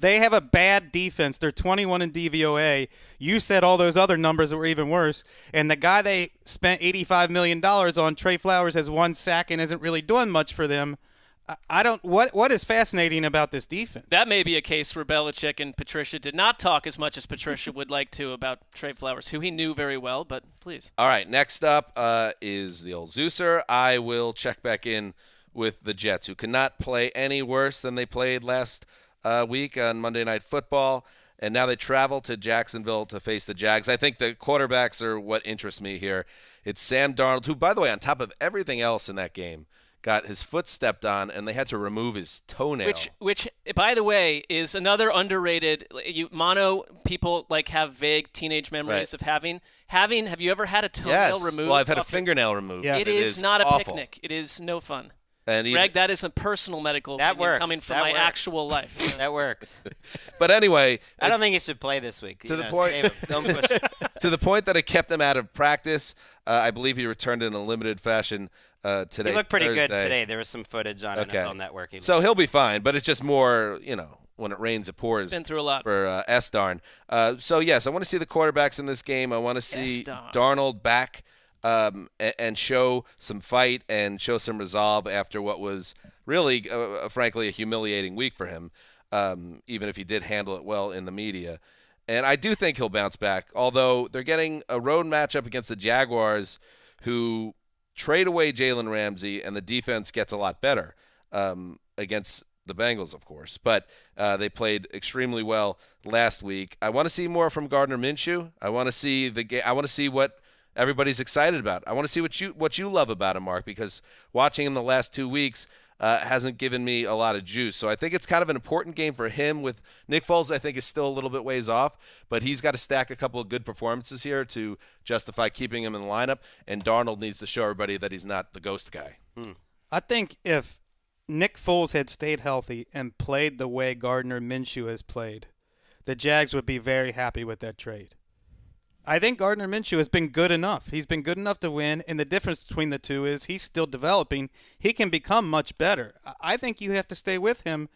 They have a bad defense. They're 21 in DVOA. You said all those other numbers that were even worse. And the guy they spent $85 million on, Trey Flowers, has 1 sack and isn't really doing much for them. What is fascinating about this defense? That may be a case where Belichick and Patricia did not talk as much as Patricia would like to about Trey Flowers, who he knew very well, but please. All right, next up is the old Zeuser. I will check back in with the Jets, who cannot play any worse than they played last week on Monday Night Football, and now they travel to Jacksonville to face the Jags. I think the quarterbacks are what interests me here. It's Sam Darnold, who, by the way, on top of everything else in that game, got his foot stepped on, and they had to remove his toenail. Which, by the way, is another underrated. Mono people have vague teenage memories of having. Have you ever had a toenail removed? Well, I've had a fingernail removed. Yeah. It is not awful. a picnic. It is no fun. And Greg, that is a personal medical That opinion works. coming from That my works. actual life. That works. But anyway, I don't think he should play this week. To the point- save him. Don't push it. to the point that it kept him out of practice. I believe he returned in a limited fashion today. He looked pretty good Thursday. today. There was some footage on Okay. NFL Network. So he'll be fine, but it's just more, when it rains, it pours. Been through a lot. For Esdarn. So, yes, I want to see the quarterbacks in this game. I want to see Esdarn. Darnold back and show some fight and show some resolve after what was really, frankly, a humiliating week for him, even if he did handle it well in the media. And I do think he'll bounce back, although they're getting a road matchup against the Jaguars, who trade away Jalen Ramsey, and the defense gets a lot better against the Bengals, of course. But they played extremely well last week. I want to see more from Gardner Minshew. I want to see I want to see what everybody's excited about. I want to see what you love about him, Mark, because watching him the last 2 weeks hasn't given me a lot of juice. So I think it's kind of an important game for him. With Nick Foles, I think is still a little bit ways off, but he's got to stack a couple of good performances here to justify keeping him in the lineup. And Darnold needs to show everybody that he's not the ghost guy. I think if Nick Foles had stayed healthy and played the way Gardner Minshew has played, the Jags would be very happy with that trade. I think Gardner Minshew has been good enough. He's been good enough to win, and the difference between the two is he's still developing. He can become much better. I think you have to stay with him.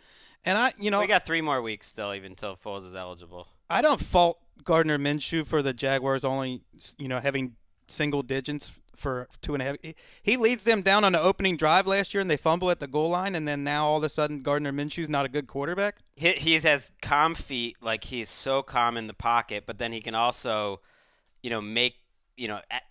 And we got 3 more weeks still, even until Foles is eligible. I don't fault Gardner Minshew for the Jaguars only, having single digits for 2.5. He leads them down on the opening drive last year, and they fumble at the goal line, and then now all of a sudden Gardner Minshew's not a good quarterback. He has calm feet, he's so calm in the pocket, but then he can also, make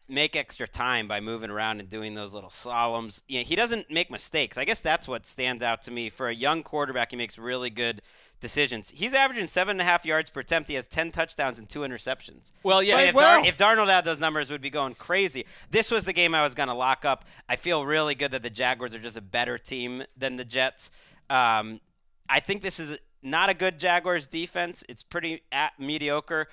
make extra time by moving around and doing those little slaloms. He doesn't make mistakes. I guess that's what stands out to me. For a young quarterback, he makes really good decisions. He's averaging 7.5 yards per attempt. He has 10 touchdowns and 2 interceptions. Well, yeah. If Darnold had those numbers, we'd be going crazy. This was the game I was going to lock up. I feel really good that the Jaguars are just a better team than the Jets. I think this is not a good Jaguars defense. It's pretty mediocre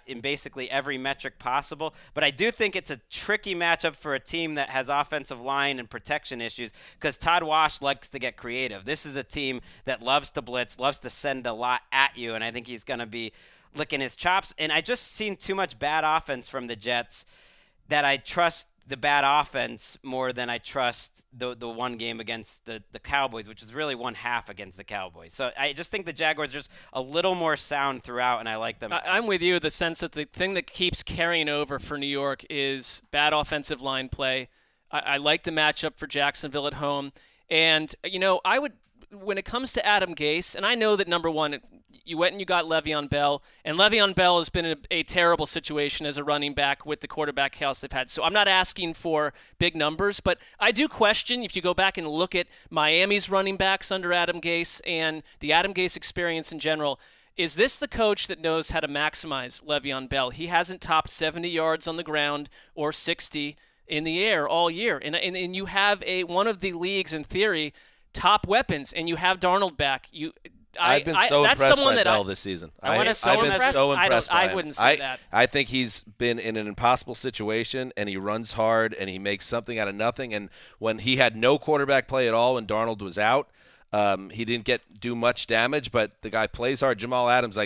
in basically every metric possible. But I do think it's a tricky matchup for a team that has offensive line and protection issues because Todd Wash likes to get creative. This is a team that loves to blitz, loves to send a lot at you, and I think he's going to be licking his chops. And I just seen too much bad offense from the Jets that I trust the bad offense more than I trust the one game against the Cowboys, which is really 1/2 against the Cowboys. So I just think the Jaguars are just a little more sound throughout, and I like them. I'm with you in the sense that the thing that keeps carrying over for New York is bad offensive line play. I like the matchup for Jacksonville at home. And, I would, when it comes to Adam Gase, and I know that, number one, you went and you got Le'Veon Bell, and Le'Veon Bell has been in a terrible situation as a running back with the quarterback chaos they've had. So I'm not asking for big numbers, but I do question, if you go back and look at Miami's running backs under Adam Gase and the Adam Gase experience in general, is this the coach that knows how to maximize Le'Veon Bell? He hasn't topped 70 yards on the ground or 60 in the air all year. And you have one of the league's, in theory, top weapons, and you have Darnold back. I've been so impressed by Bell this season. I've been so impressed by him. I wouldn't say that. I think he's been in an impossible situation, and he runs hard, and he makes something out of nothing. And when he had no quarterback play at all when Darnold was out, he didn't do much damage, but the guy plays hard. Jamal Adams,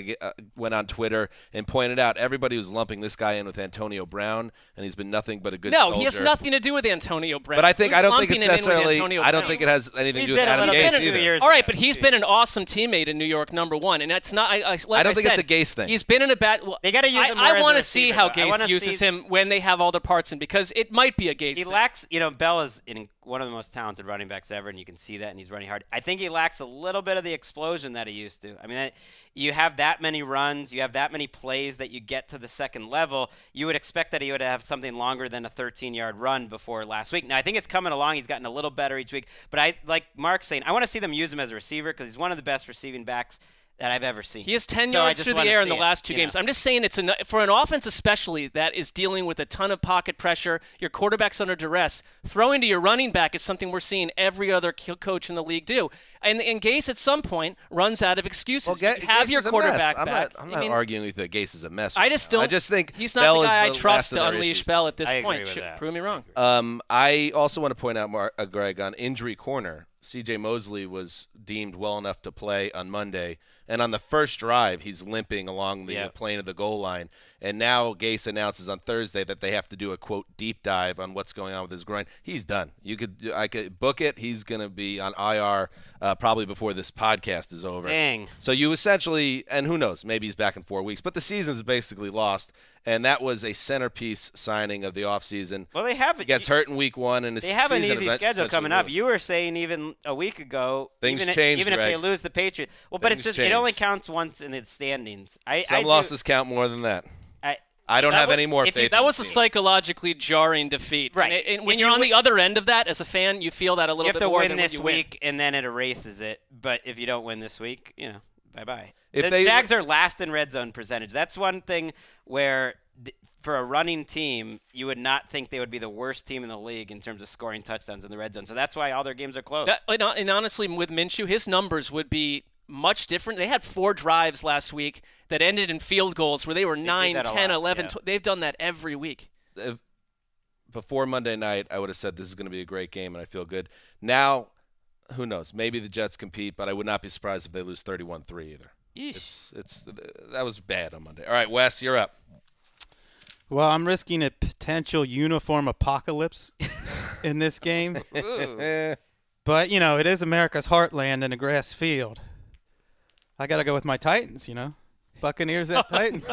went on Twitter and pointed out everybody was lumping this guy in with Antonio Brown, and he's been nothing but a good soldier. He has nothing to do with Antonio Brown. But I don't think it's necessarily. I don't think it has anything to do with Adam Gase either. All right, but he's been an awesome teammate in New York, number one, and that's not. I don't think it's a Gase thing. He's been in a bad. Well, they got to use him more I want to see how Gase uses him when they have all their parts in, because it might be a Gase thing. He lacks. Bell is one of the most talented running backs ever, and you can see that, and he's running hard. I think he lacks a little bit of the explosion that he used to. I mean, you have that many runs, you have that many plays that you get to the second level. You would expect that he would have something longer than a 13-yard run before last week. Now, I think it's coming along. He's gotten a little better each week. But I, like Mark's saying, I want to see them use him as a receiver because he's one of the best receiving backs that I've ever seen. He has 10 yards through the air in the last two games. I'm just saying it's for an offense especially that is dealing with a ton of pocket pressure, your quarterback's under duress, throwing to your running back is something we're seeing every other coach in the league do. And Gase at some point runs out of excuses. Well, have your quarterback back. I'm not arguing with that Gase is a mess. I just think he's not the guy I trust to unleash Bell at this point. Prove me wrong. I also want to point out, Greg, on injury corner, C.J. Mosley was deemed well enough to play on Monday. And on the first drive, he's limping along the plane of the goal line. And now Gase announces on Thursday that they have to do a, quote, deep dive on what's going on with his groin. He's done. I could book it. He's going to be on IR probably before this podcast is over. Dang. So you essentially, and who knows, maybe he's back in 4 weeks. But the season's basically lost. And that was a centerpiece signing of the offseason. Well, they have. He gets hurt in week one, and they have an easy schedule coming up. You were saying even a week ago, things change, even if Greg. they lose the Patriots. Well, but it's just it only counts once in the standings. Some losses count more than that. I don't have any more faith. That was a psychologically jarring defeat, right? And when you're on the other end of that as a fan, you feel that a little bit more than when you win. You have to win this week, and then it erases it. But if you don't win this week, bye-bye. The Jags are last in red zone percentage. That's one thing where for a running team, you would not think they would be the worst team in the league in terms of scoring touchdowns in the red zone. So that's why all their games are close. And honestly, with Minshew, his numbers would be much different. They had 4 drives last week that ended in field goals where they were 9, 10, 11. Yeah. They've done that every week. Before Monday night, I would have said this is going to be a great game, and I feel good. Now, who knows? Maybe the Jets compete, but I would not be surprised if they lose 31-3 either. That was bad on Monday. All right, Wes, you're up. Well, I'm risking a potential uniform apocalypse in this game. But, it is America's heartland and a grass field. I got to go with my Titans, Buccaneers at Titans.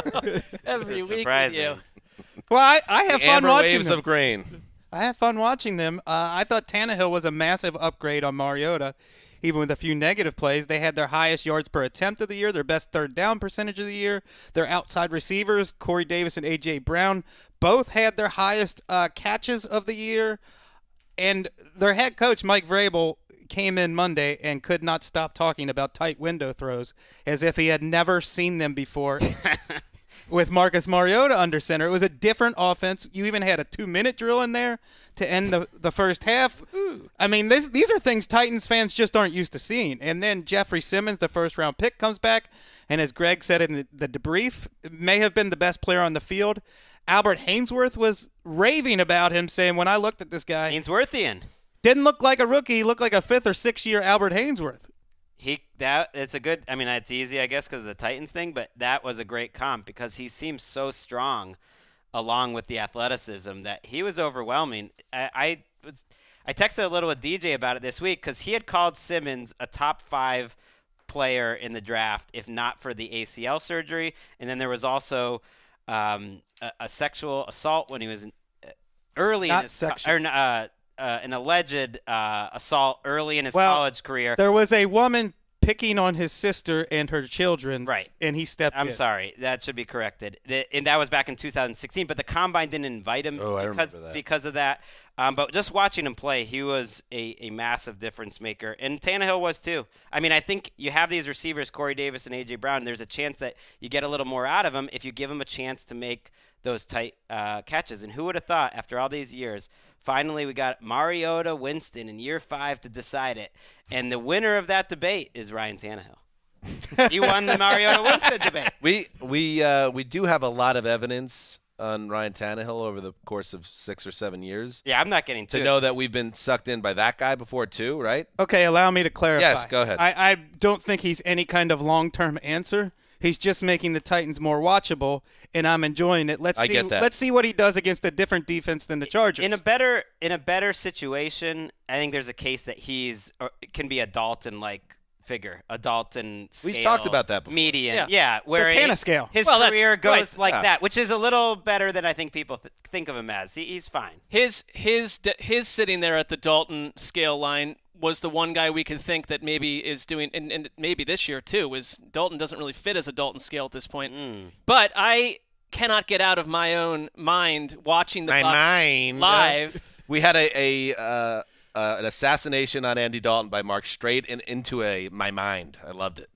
Every week with you. Well, I have fun watching waves them. Of grain. I have fun watching them. I thought Tannehill was a massive upgrade on Mariota. even with a few negative plays. They had their highest yards per attempt of the year, their best third down percentage of the year. Their outside receivers, Corey Davis and A.J. Brown, both had their highest catches of the year. And their head coach, Mike Vrabel, came in Monday and could not stop talking about tight window throws as if he had never seen them before. With Marcus Mariota under center, it was a different offense. You even had a 2-minute drill in there to end the first half. I mean, these are things Titans fans just aren't used to seeing. And then Jeffrey Simmons, the first-round pick, comes back, and as Greg said in the debrief, may have been the best player on the field. Albert Hainsworth was raving about him, saying, when I looked at this guy, Hainsworthian. Didn't look like a rookie. He looked like a 5th or 6th year Albert Hainsworth. It's a good. I mean, it's easy, I guess, because of the Titans thing. But that was a great comp because he seems so strong, along with the athleticism, that he was overwhelming. I texted a little with DJ about it this week because he had called Simmons a top 5 player in the draft, if not for the ACL surgery. And then there was also a sexual assault when he was early Not in his sexual. An alleged assault early in his college career. There was a woman picking on his sister and her children, right? And he stepped in. I'm sorry, that should be corrected. And that was back in 2016. But the Combine didn't invite him because of that. But just watching him play, he was a massive difference maker, and Tannehill was too. I mean, I think you have these receivers, Corey Davis and A.J. Brown. There's a chance that you get a little more out of them if you give them a chance to make those tight catches. And who would have thought after all these years, finally we got Mariota Winston in year 5 to decide it. And the winner of that debate is Ryan Tannehill. He won the Mariota Winston debate. We do have a lot of evidence on Ryan Tannehill over the course of 6 or 7 years. Yeah, I'm not getting to know that we've been sucked in by that guy before too, right? Okay, allow me to clarify. Yes, go ahead. I don't think he's any kind of long-term answer. He's just making the Titans more watchable, and I'm enjoying it. Let's see what he does against a different defense than the Chargers. In a better situation, I think there's a case that can be a Dalton-like figure, a Dalton scale. We've talked about that before. Median, yeah, where the Tana scale. His career goes like that, which is a little better than I think people think of him as. He's fine. His sitting there at the Dalton scale line was the one guy we could think that maybe is doing, and maybe this year too, is Dalton doesn't really fit as a Dalton scale at this point. But I cannot get out of my own mind watching the Bucs live. We had an assassination on Andy Dalton by Mark straight into my mind. I loved it.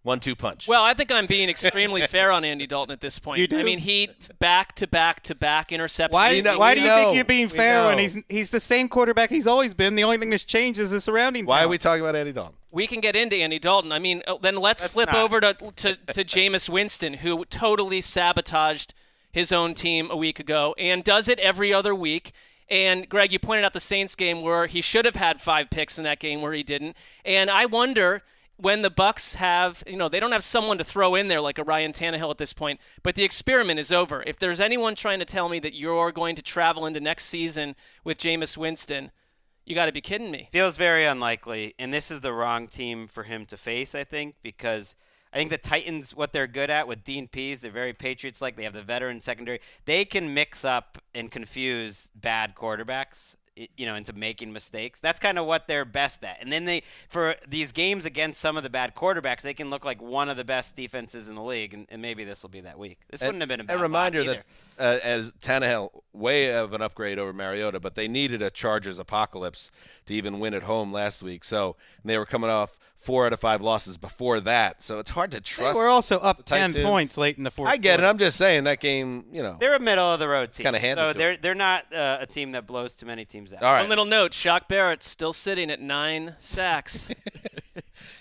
1-2 punch. Well, I think I'm being extremely fair on Andy Dalton at this point. You do? I mean, he back-to-back interceptions. Why do you think you're being fair when he's the same quarterback he's always been? The only thing that's changed is the surrounding Why talent. are we talking about Andy Dalton? We can get into Andy Dalton. I mean, then let's flip over to Jameis Winston, who totally sabotaged his own team a week ago and does it every other week. And, Greg, you pointed out the Saints game where he should have had 5 picks in that game where he didn't. And I wonder, when the Bucs have, they don't have someone to throw in there like a Ryan Tannehill at this point, but the experiment is over. If there's anyone trying to tell me that you're going to travel into next season with Jameis Winston, you got to be kidding me. Feels very unlikely, and this is the wrong team for him to face, I think, because I think the Titans, what they're good at with Dean Pease, they're very Patriots-like. They have the veteran secondary. They can mix up and confuse bad quarterbacks, into making mistakes. That's kind of what they're best at. And then for these games against some of the bad quarterbacks, they can look like one of the best defenses in the league, and maybe this will be that week. This wouldn't have been a bad reminder either. that as Tannehill, way of an upgrade over Mariota, but they needed a Chargers apocalypse to even win at home last week. So they were coming off 4 out of 5 losses before that, so it's hard to trust. We're also up 10 Titans. points late in the fourth. I get quarter. it. I'm just saying that game, they're a middle-of-the-road team. Kinda handed so to they're not a team that blows too many teams out. All right. One little note, Shock Barrett's still sitting at 9 sacks.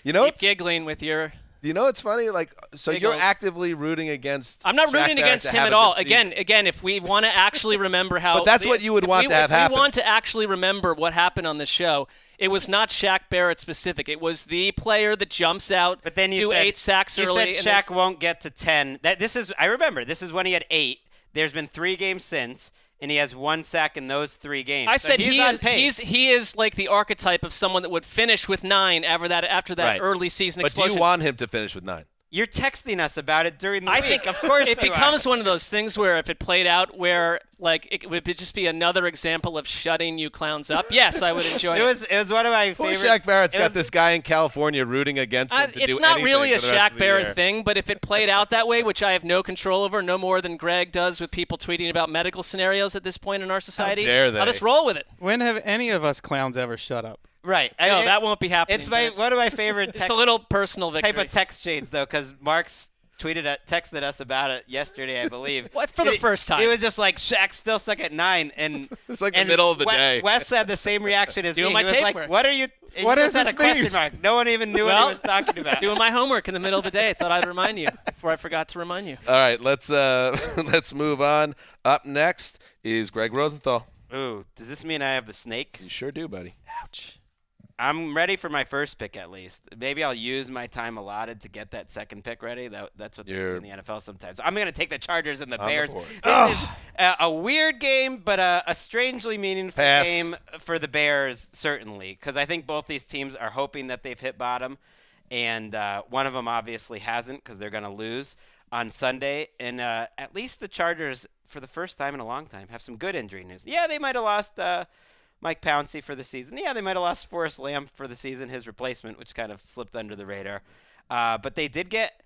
Keep giggling with your... it's funny? So Giggles. you're actively rooting against I'm not Shaq rooting Barrett against to him have at a all. good season. Again, if we want to actually remember how... But that's what you would want to have happen. If we want to actually remember what happened on the show, it was not Shaq Barrett specific. It was the player that jumps out, but then do 8 sacks early. You said Shaq won't get to 10. I remember, this is when he had 8. There's been 3 games since, and he has 1 sack in those 3 games. I said he's on pace. he is like the archetype of someone that would finish with 9 after that right. early season but explosion. Do you want him to finish with 9? You're texting us about it during the I week. think Of course it you becomes are. one of those things where if it played out where like it would just be another example of shutting you clowns up. Yes, I would enjoy It was one of my Poor favorite. Shaq Barrett's it got was- this guy in California rooting against him to do it's not anything really a for the rest Shaq of the Barrett year. thing, but if it played out that way, which I have no control over, no more than Greg does with people tweeting about medical scenarios at this point in our society, dare they. I'll just roll with it. When have any of us clowns ever shut up? Right. No, that won't be happening. It's but one of my favorite Just a little personal victory. type of text chains, though, because Mark's texted us about it yesterday, I believe. What, for the first time? He was just like, Shaq's still stuck at 9. And It's like the and middle of the day. Wes had the same reaction as Doing me. my He was tape like, work. what are you? And What you does just had a this mean? question mark. No one even knew what he Well, was talking about. doing my homework in the middle of the day. I thought I'd remind you before I forgot to remind you. All right, let's let's move on. Up next is Greg Rosenthal. Ooh, does this mean I have the snake? You sure do, buddy. Ouch. I'm ready for my first pick at least. Maybe I'll use my time allotted to get that second pick ready. That's what they do in the NFL sometimes. I'm going to take the Chargers and the On the Bears. board. This is a weird game, but a strangely meaningful Pass. game for the Bears, certainly, because I think both these teams are hoping that they've hit bottom, and one of them obviously hasn't because they're going to lose on Sunday. And at least the Chargers, for the first time in a long time, have some good injury news. Yeah, they might have lost Mike Pouncey for the season. Yeah, they might have lost Forrest Lamb for the season, his replacement, which kind of slipped under the radar. But they did get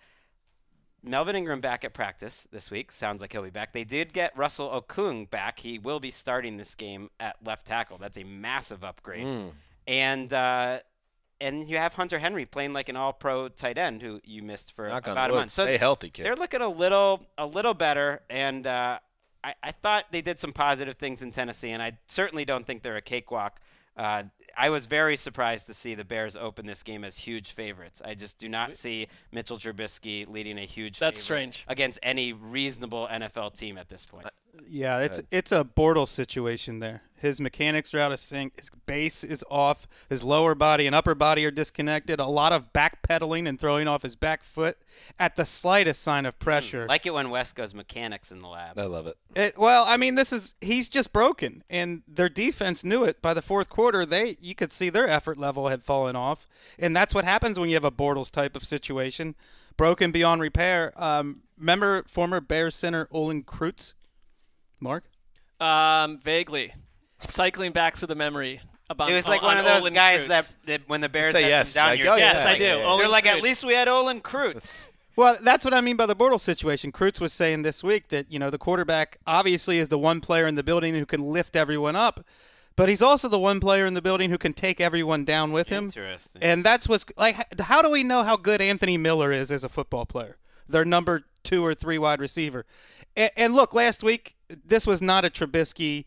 Melvin Ingram back at practice this week. Sounds like he'll be back. They did get Russell Okung back. He will be starting this game at left tackle. That's a massive upgrade. And you have Hunter Henry playing like an all-pro tight end who you missed for Knock on about a wood. month. So Stay healthy, kid. they're looking a little better, and I thought they did some positive things in Tennessee, and I certainly don't think they're a cakewalk. I was very surprised to see the Bears open this game as huge favorites. I just do not see Mitchell Trubisky leading a huge That's favorite strange. against any reasonable NFL team at this point. Yeah, it's a Bortles situation there. His mechanics are out of sync. His base is off. His lower body and upper body are disconnected. A lot of backpedaling and throwing off his back foot at the slightest sign of pressure. Like it when Wes goes mechanics in the lab. I love it. Well, I mean, he's just broken, and their defense knew it. By the fourth quarter, you could see their effort level had fallen off, and that's what happens when you have a Bortles type of situation, broken beyond repair. Remember former Bears center Olin Kreutz? Mark? Vaguely. Cycling back through the memory. About, It was like one of on those Olin guys Kreutz. that when the Bears Say had yes, them down Mike. your Oh, yeah. Yes, I do. They're Olin like, at Kreutz. least we had Olin Kreutz. Well, that's what I mean by the Bortles situation. Kreutz was saying this week that, the quarterback obviously is the one player in the building who can lift everyone up, but he's also the one player in the building who can take everyone down with him. Interesting. And that's what's like, how do we know how good Anthony Miller is as a football player? Their number 2 or 3 wide receiver. And look, last week, this was not a Trubisky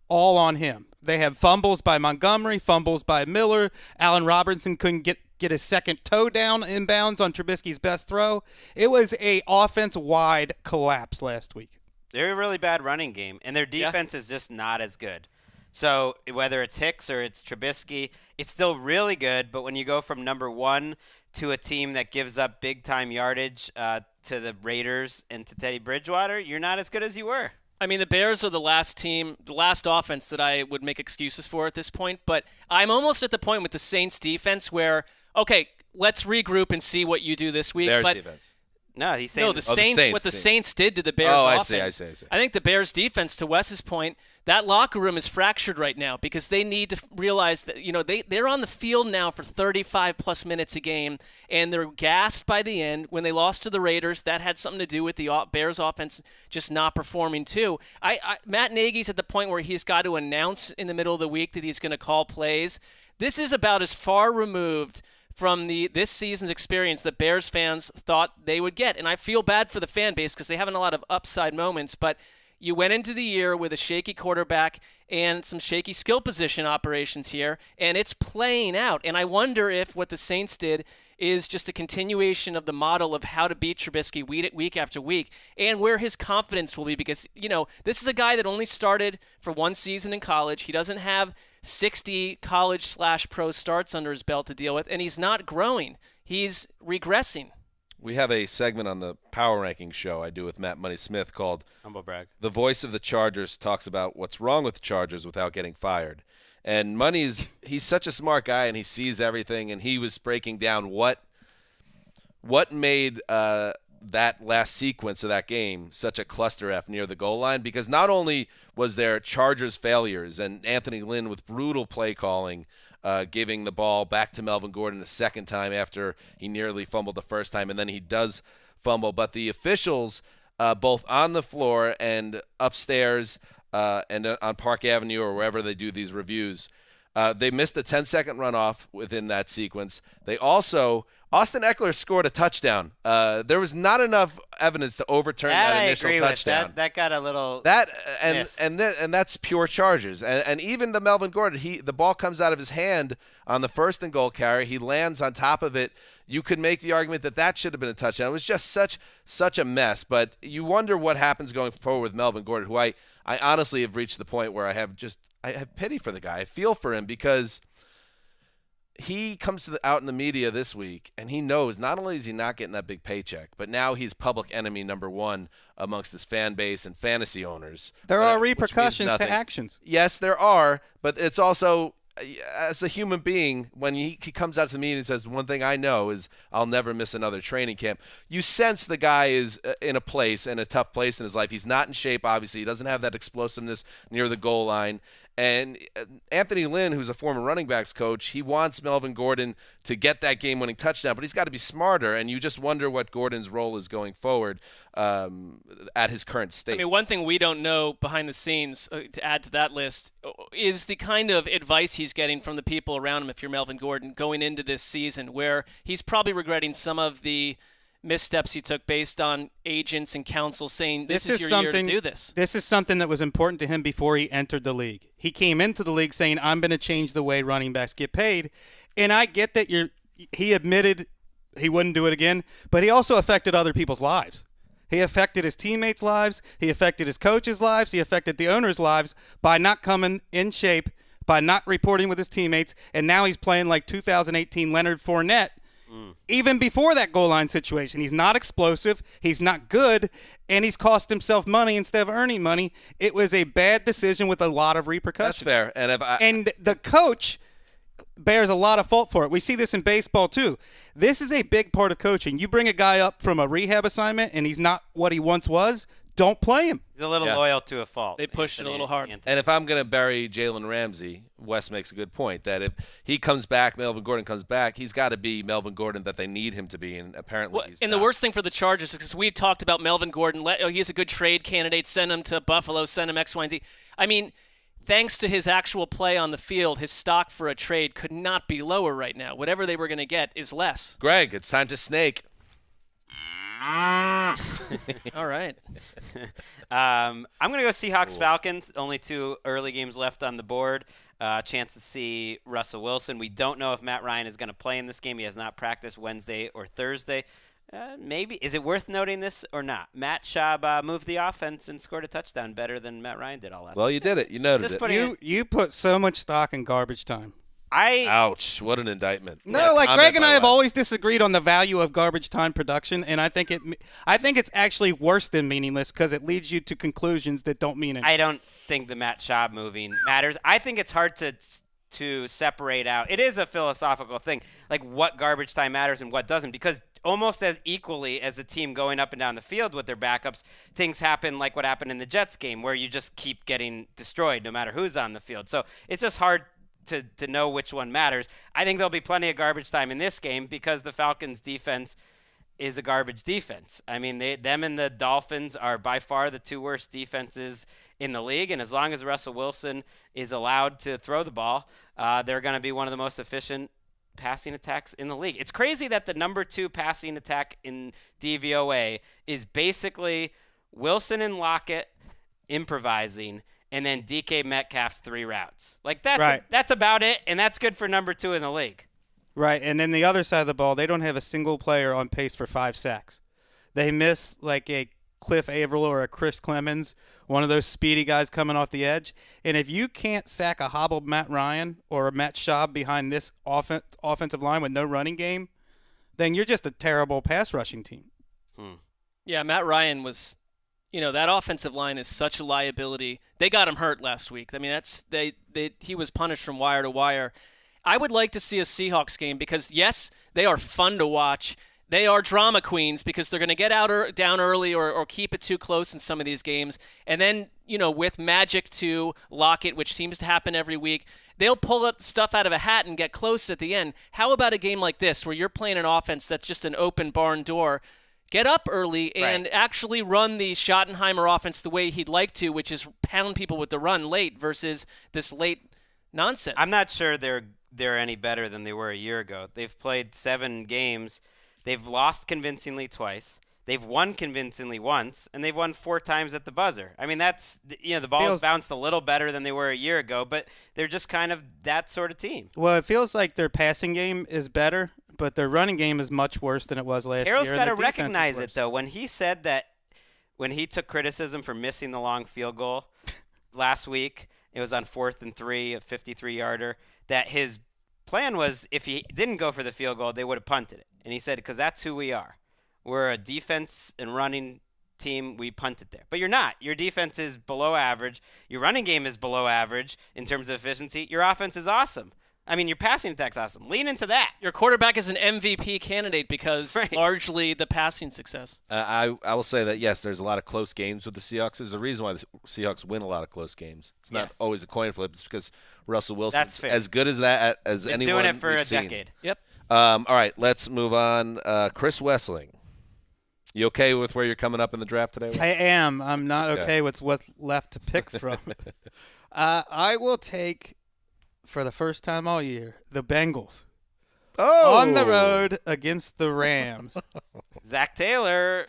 all on him. They had fumbles by Montgomery, fumbles by Miller. Allen Robinson couldn't get his second toe down inbounds on Trubisky's best throw. It was a offense-wide collapse last week. They're a really bad running game, and their defense is just not as good. So whether it's Hicks or it's Trubisky, it's still really good, but when you go from number 1 to a team that gives up big-time yardage to the Raiders and to Teddy Bridgewater, you're not as good as you were. I mean, the Bears are the last offense that I would make excuses for at this point, but I'm almost at the point with the Saints defense where, okay, let's regroup and see what you do this week. Bears but defense. No, he's saying the Saints what the team. Saints did to the Bears Oh, I offense. see. I think the Bears defense, to Wes's point, that locker room is fractured right now because they need to realize that, they're on the field now for 35-plus minutes a game, and they're gassed by the end. When they lost to the Raiders, that had something to do with the Bears offense just not performing too. Matt Nagy's at the point where he's got to announce in the middle of the week that he's going to call plays. This is about as far removed from this season's experience that Bears fans thought they would get. And I feel bad for the fan base because they haven't a lot of upside moments, but you went into the year with a shaky quarterback and some shaky skill position operations here, and it's playing out. And I wonder if what the Saints did is just a continuation of the model of how to beat Trubisky week after week and where his confidence will be because, this is a guy that only started for one season in college. He doesn't have 60 college/pro starts under his belt to deal with, and he's not growing. He's regressing. We have a segment on the Power Ranking show I do with Matt Money Smith called Humble brag. The Voice of the Chargers talks about what's wrong with the Chargers without getting fired. And he's such a smart guy and he sees everything, and he was breaking down what what made that last sequence of that game such a cluster F near the goal line, because not only was there Chargers failures and Anthony Lynn with brutal play calling, giving the ball back to Melvin Gordon the second time after he nearly fumbled the first time, and then he does fumble, but the officials both on the floor and upstairs and on Park Avenue or wherever they do these reviews, they missed a 10-second runoff within that sequence. They also Austin Eckler scored a touchdown. There was not enough evidence to overturn that initial touchdown. That got a little and that's pure Chargers. And even the Melvin Gordon, the ball comes out of his hand on the first and goal carry. He lands on top of it. You could make the argument that should have been a touchdown. It was just such a mess. But you wonder what happens going forward with Melvin Gordon, who I honestly have reached the point where I have pity for the guy. I feel for him because he comes out in the media this week, and he knows not only is he not getting that big paycheck, but now he's public enemy number one amongst his fan base and fantasy owners. There are repercussions to actions. Yes, there are, but it's also, as a human being, when he comes out to the media and says, one thing I know is I'll never miss another training camp, you sense the guy is in a tough place in his life. He's not in shape, obviously. He doesn't have that explosiveness near the goal line. And Anthony Lynn, who's a former running backs coach, he wants Melvin Gordon to get that game-winning touchdown, but he's got to be smarter, and you just wonder what Gordon's role is going forward at his current state. I mean, one thing we don't know behind the scenes, to add to that list, is the kind of advice he's getting from the people around him, if you're Melvin Gordon, going into this season, where he's probably regretting some of the missteps he took based on agents and counsel saying this is your year to do this. This is something that was important to him before he entered the league. He came into the league saying, I'm going to change the way running backs get paid. And I get that he admitted he wouldn't do it again, but he also affected other people's lives. He affected his teammates' lives. He affected his coaches' lives. He affected the owners' lives by not coming in shape, by not reporting with his teammates. And now he's playing like 2018 Leonard Fournette. Even before that goal line situation, he's not explosive, he's not good, and he's cost himself money instead of earning money. It was a bad decision with a lot of repercussions. That's fair. And the coach bears a lot of fault for it. We see this in baseball too. This is a big part of coaching. You bring a guy up from a rehab assignment and he's not what he once was, don't play him. He's a little loyal to a fault. They pushed it a little hard. And if I'm going to bury Jalen Ramsey, Wes makes a good point that if he comes back, Melvin Gordon comes back, he's got to be Melvin Gordon that they need him to be, and apparently he's not. The worst thing for the Chargers is because we've talked about Melvin Gordon. He's a good trade candidate. Send him to Buffalo. Send him X, Y, and Z. I mean, thanks to his actual play on the field, his stock for a trade could not be lower right now. Whatever they were going to get is less. Greg, it's time to snake. All right. I'm going to go Seahawks-Falcons. Only 2 early games left on the board. Chance to see Russell Wilson. We don't know if Matt Ryan is going to play in this game. He has not practiced Wednesday or Thursday. Maybe. Is it worth noting this or not? Matt Schaub moved the offense and scored a touchdown better than Matt Ryan did all last Well, you did it. You noted it. You put so much stock in garbage time. Ouch, what an indictment. No, Greg and I have always disagreed on the value of garbage time production, and I think it's actually worse than meaningless because it leads you to conclusions that don't mean anything. I don't think the Matt Schaub moving matters. I think it's hard to separate out. It is a philosophical thing, like what garbage time matters and what doesn't, because almost as equally as the team going up and down the field with their backups, things happen like what happened in the Jets game where you just keep getting destroyed no matter who's on the field. So it's just hard to know which one matters. I think there'll be plenty of garbage time in this game because the Falcons' defense is a garbage defense. I mean, them and the Dolphins are by far the 2 worst defenses in the league, and as long as Russell Wilson is allowed to throw the ball, they're going to be one of the most efficient passing attacks in the league. It's crazy that the number 2 passing attack in DVOA is basically Wilson and Lockett improvising and then DK Metcalf's 3 routes. Like that's about it, and that's good for number 2 in the league. Right, and then the other side of the ball, they don't have a single player on pace for 5 sacks. They miss like a Cliff Averill or a Chris Clemens, one of those speedy guys coming off the edge. And if you can't sack a hobbled Matt Ryan or a Matt Schaub behind this offensive line with no running game, then you're just a terrible pass rushing team. Yeah, Matt Ryan was... that offensive line is such a liability. They got him hurt last week. I mean, he was punished from wire to wire. I would like to see a Seahawks game because, yes, they are fun to watch. they are drama queens because they're going to get down early or keep it too close in some of these games. And then, with magic to lock it, which seems to happen every week, they'll pull up stuff out of a hat and get close at the end. How about a game like this where you're playing an offense that's just an open barn door? Get up early and actually run the Schottenheimer offense the way he'd like to, which is pound people with the run late versus this late nonsense. I'm not sure they're any better than they were a year ago. They've played 7 games. They've lost convincingly twice. They've won convincingly once, and they've won 4 times at the buzzer. I mean, that's the ball's bounced a little better than they were a year ago, but they're just kind of that sort of team. Well, it feels like their passing game is better, but their running game is much worse than it was last year. Carroll's got to recognize it, though. When he said that, when he took criticism for missing the long field goal last week, it was on 4th and 3, a 53-yarder, that his plan was if he didn't go for the field goal, they would have punted it. And he said, because that's who we are. We're a defense and running team. We punt it there. But you're not. Your defense is below average. Your running game is below average in terms of efficiency. Your offense is awesome. I mean, your passing attack's awesome. Lean into that. Your quarterback is an MVP candidate because largely the passing success. I will say that, yes, there's a lot of close games with the Seahawks. There's a reason why the Seahawks win a lot of close games. It's not always a coin flip. It's because Russell Wilson's as good as that as Been anyone doing it for we've a seen. decade. Yep. All right, let's move on. Chris Wessling. You okay with where you're coming up in the draft today? I am. I'm not okay with what's left to pick from. I will take, for the first time all year, the Bengals. On the road against the Rams. Zach Taylor.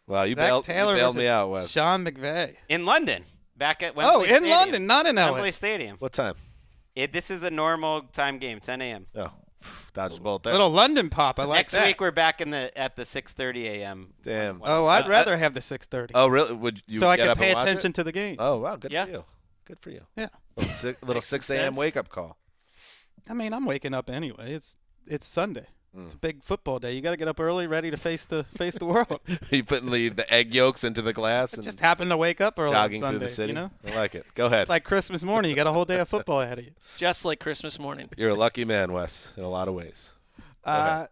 Wow, you bailed me out, Wes. Sean McVay. In London. Back at Wembley Stadium. London, not in LA. Wembley Stadium. What time? This is a normal time game, 10 a.m. Oh, dodgers bolt there. Little London pop. I like Next that. week we're back at the 6:30 a.m. Damn. Oh, I'd rather have the 6:30. Oh, really? Would you so I get can up pay and watch attention it? to the game. Oh, wow. Good Yeah. for you. Good for you. Yeah. Little 6 a.m. wake-up call. I mean, I'm waking up anyway. It's Sunday. It's a big football day. You got to get up early, ready to face the world. You putting the egg yolks into the glass I and just happened to wake up early on jogging Sunday, through the city? You know? I like it. Go ahead. It's like Christmas morning. You got a whole day of football ahead of you. Just like Christmas morning. You're a lucky man, Wes, in a lot of ways. I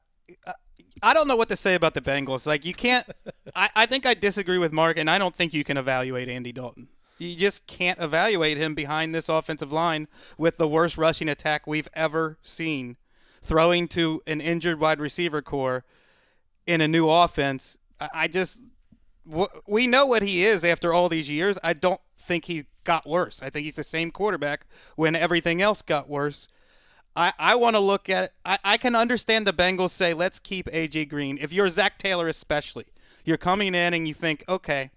don't know what to say about the Bengals. Like, you can't – I think I disagree with Mark, and I don't think you can evaluate Andy Dalton. You just can't evaluate him behind this offensive line with the worst rushing attack we've ever seen, throwing to an injured wide receiver core in a new offense. We know what he is after all these years. I don't think he got worse. I think he's the same quarterback when everything else got worse. I want to look at it. I can understand the Bengals say, let's keep A.J. Green. If you're Zach Taylor especially, you're coming in and you think, okay,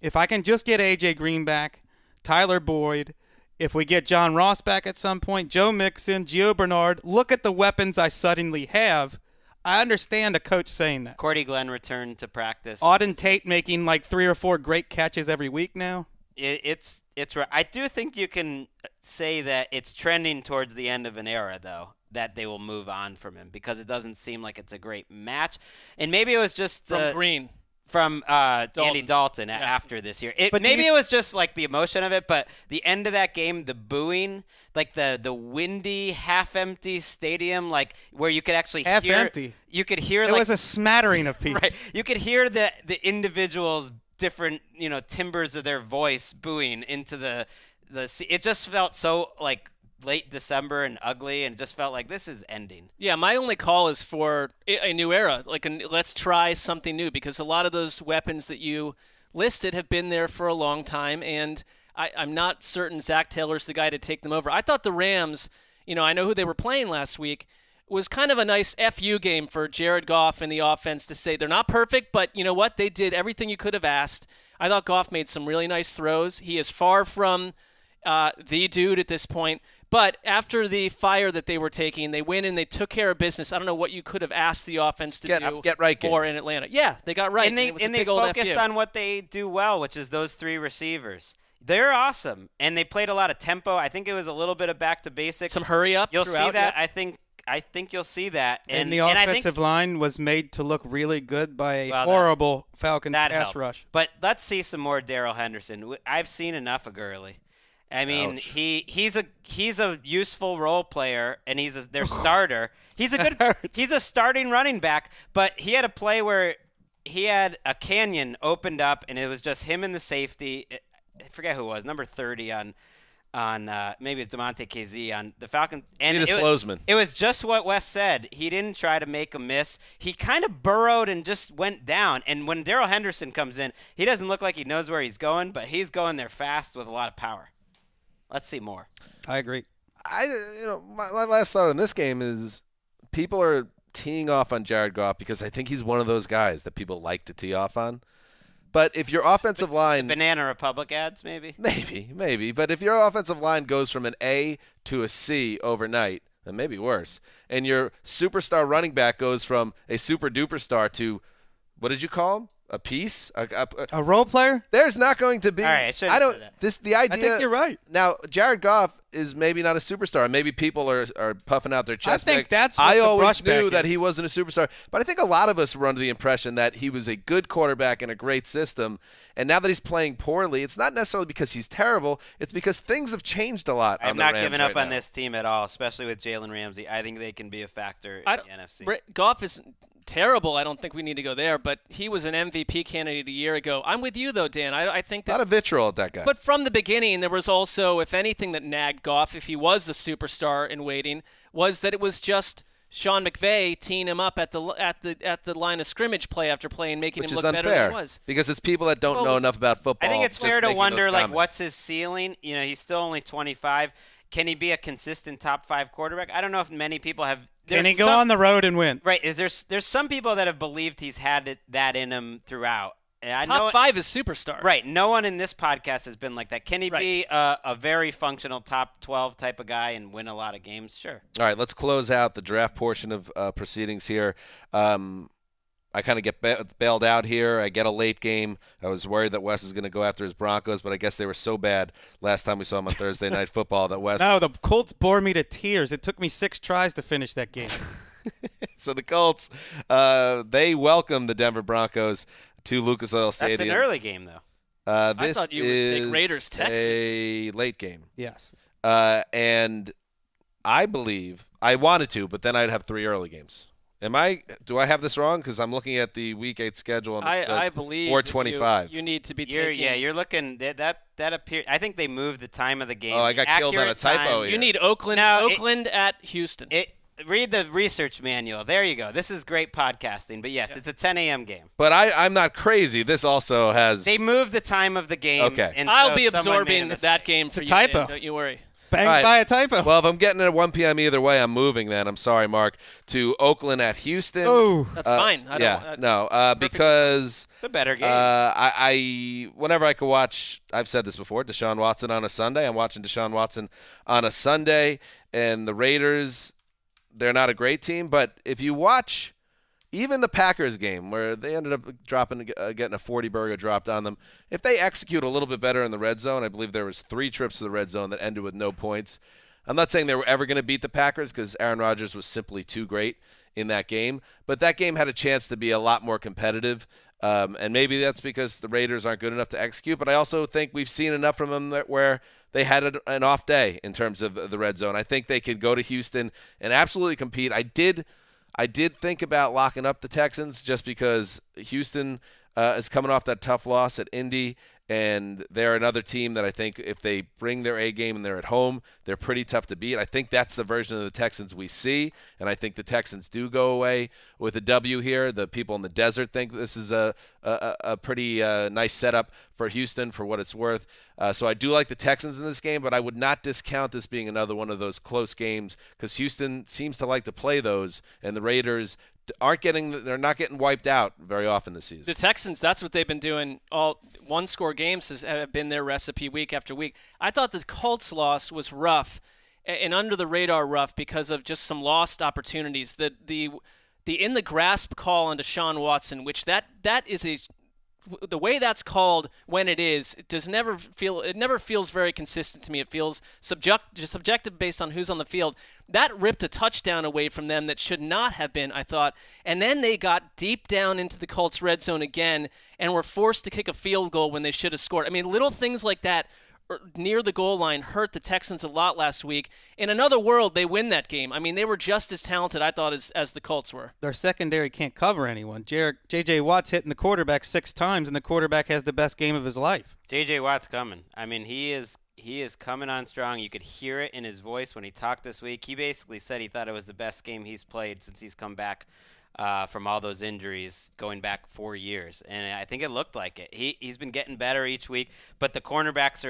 if I can just get A.J. Green back, Tyler Boyd, if we get John Ross back at some point, Joe Mixon, Gio Bernard, look at the weapons I suddenly have. I understand a coach saying that. Cordy Glenn returned to practice. Auden Tate making like 3 or 4 great catches every week now. It's right. I do think you can say that it's trending towards the end of an era, though, that they will move on from him because it doesn't seem like it's a great match. And maybe it was just From Green. From Andy Dalton after this year. It was just like the emotion of it, but the end of that game, the booing, like the windy, half-empty stadium, like where you could actually half-empty. You could hear it was a smattering of people. Right. You could hear the individuals' different, timbers of their voice booing into the it just felt so like late December and ugly, and just felt like this is ending. Yeah, my only call is for a new era. Let's try something new, because a lot of those weapons that you listed have been there for a long time, and I'm not certain Zach Taylor's the guy to take them over. I thought the Rams, I know who they were playing last week, was kind of a nice FU game for Jared Goff and the offense to say they're not perfect, but you know what? They did everything you could have asked. I thought Goff made some really nice throws. He is far from the dude at this point. But after the fire that they were taking, they went and they took care of business. I don't know what you could have asked the offense to do get right more in Atlanta. Yeah, they got right. And they focused on what they do well, which is those 3 receivers. They're awesome, and they played a lot of tempo. I think it was a little bit of back to basics. Some hurry up. You'll see that. Yep. I think you'll see that. And the offensive line was made to look really good by a horrible Falcons pass rush. But let's see some more Darrell Henderson. I've seen enough of Gurley. I mean, Ouch. he's a useful role player, and he's their starter. He's a good he's a starting running back, but he had a play where he had a canyon opened up, and it was just him and the safety. I forget who it was, number 30 on maybe it's DeMonte KZ on the Falcons. And Venus Flosman. it was just what Wes said. He didn't try to make a miss. He kind of burrowed and just went down. And when Darrell Henderson comes in, he doesn't look like he knows where he's going, but he's going there fast with a lot of power. Let's see more. I agree. My last thought on this game is people are teeing off on Jared Goff because I think he's one of those guys that people like to tee off on. But if your offensive line Banana Republic ads, maybe? Maybe. But if your offensive line goes from an A to a C overnight, and maybe worse, and your superstar running back goes from a super duper star to, what did you call him? A piece? A role player? There's not going to be. All right, I shouldn't say that. The idea. I think you're right. Now, Jared Goff is maybe not a superstar. Maybe people are puffing out their chest. I think that's what I the always brushback knew that is. he wasn't a superstar, but I think a lot of us were under the impression that he was a good quarterback in a great system. And now that he's playing poorly, it's not necessarily because he's terrible. It's because things have changed a lot. I've on the not Rams given up right on now. this team at all, especially with Jalen Ramsey. I think they can be a factor in the NFC. Goff is terrible. I don't think we need to go there, but he was an MVP candidate a year ago. I'm with you, though, Dan. I think A lot that. of vitriol at that guy. But from the beginning, there was also, if anything, that nagged Goff, if he was the superstar in waiting, was that it was just Sean McVay teeing him up at the line of scrimmage play after play and making Which him is look better than unfair he was. because it's people that don't Well, know it's- enough about football. I think it's just fair to making wonder, those like, comments. what's his ceiling? You know, he's still only 25. Can he be a consistent top 5 quarterback? I don't know if many people have. Can he there's go some- on the road and win? Right. There's some people that have believed he's had that in him throughout. And I know Top 5 is superstar. Right. No one in this podcast has been like that. Can he Right. be a very functional top 12 type of guy and win a lot of games? Sure. All right, let's close out the draft portion of proceedings here. I kind of get bailed out here. I get a late game. I was worried that Wes was going to go after his Broncos, but I guess they were so bad last time we saw him on Thursday Night Football that Wes. No, the Colts bore me to tears. It took me 6 tries to finish that game. So the Colts, they welcome the Denver Broncos to Lucas Oil Stadium. That's an early game, though. This thought you would take is Raiders, Texans. a late game. Yes. And I believe I wanted to, but then I'd have 3 early games. Do I have this wrong? Because I'm looking at the Week 8 schedule and it says I believe 4:25. you need to be You're, taking. yeah, you're looking that appear. I think they moved the time of the game. Oh, I got The killed on a accurate typo time- here. You need Oakland. No, Oakland at Houston. Read the research manual. There you go. This is great podcasting. But yes, it's a 10 a.m. game. But I'm not crazy. This also has. They moved the time of the game. Okay. And I'll so be someone absorbing made a that mis- game for a you, Dan, typo. don't you worry. Banged All right. by a typo. Well, if I'm getting it at 1 p.m. either way, I'm moving then. I'm sorry, Mark. To Oakland at Houston. Oh. That's fine. I don't, because It's a better game. I whenever I could watch, I've said this before, Deshaun Watson on a Sunday. I'm watching Deshaun Watson on a Sunday, and the Raiders, they're not a great team, but if you watch even the Packers game where they ended up getting a 40 burger dropped on them, if they execute a little bit better in the red zone, I believe there was 3 trips to the red zone that ended with no points. I'm not saying they were ever going to beat the Packers because Aaron Rodgers was simply too great in that game, but that game had a chance to be a lot more competitive. And maybe that's because the Raiders aren't good enough to execute, but I also think we've seen enough from them where they had an off day in terms of the red zone. I think they could go to Houston and absolutely compete. I did think about locking up the Texans just because Houston is coming off that tough loss at Indy, and they're another team that I think if they bring their A game and they're at home, they're pretty tough to beat. I think that's the version of the Texans we see, and I think the Texans do go away with a W here. The people in the desert think this is a pretty nice setup for Houston for what it's worth. So I do like the Texans in this game, but I would not discount this being another one of those close games because Houston seems to like to play those, and the Raiders they're not getting wiped out very often this season. The Texans, that's what they've been doing. All one-score games have been their recipe week after week. I thought the Colts loss was rough and under the radar rough because of just some lost opportunities. The in the grasp call on Deshaun Watson, which that is the way that's called when it never feels very consistent to me. It feels subjective based on who's on the field. That ripped a touchdown away from them that should not have been, I thought. And then they got deep down into the Colts red zone again and were forced to kick a field goal when they should have scored. I mean, little things like that near the goal line hurt the Texans a lot last week. In another world, they win that game. I mean, they were just as talented, I thought, as the Colts were. Their secondary can't cover anyone. J.J. Watt's hitting the quarterback 6 times, and the quarterback has the best game of his life. J.J. Watt's coming. I mean, he is coming on strong. You could hear it in his voice when he talked this week. He basically said he thought it was the best game he's played since he's come back from all those injuries going back 4 years. And I think it looked like it. He's been getting better each week, but the cornerbacks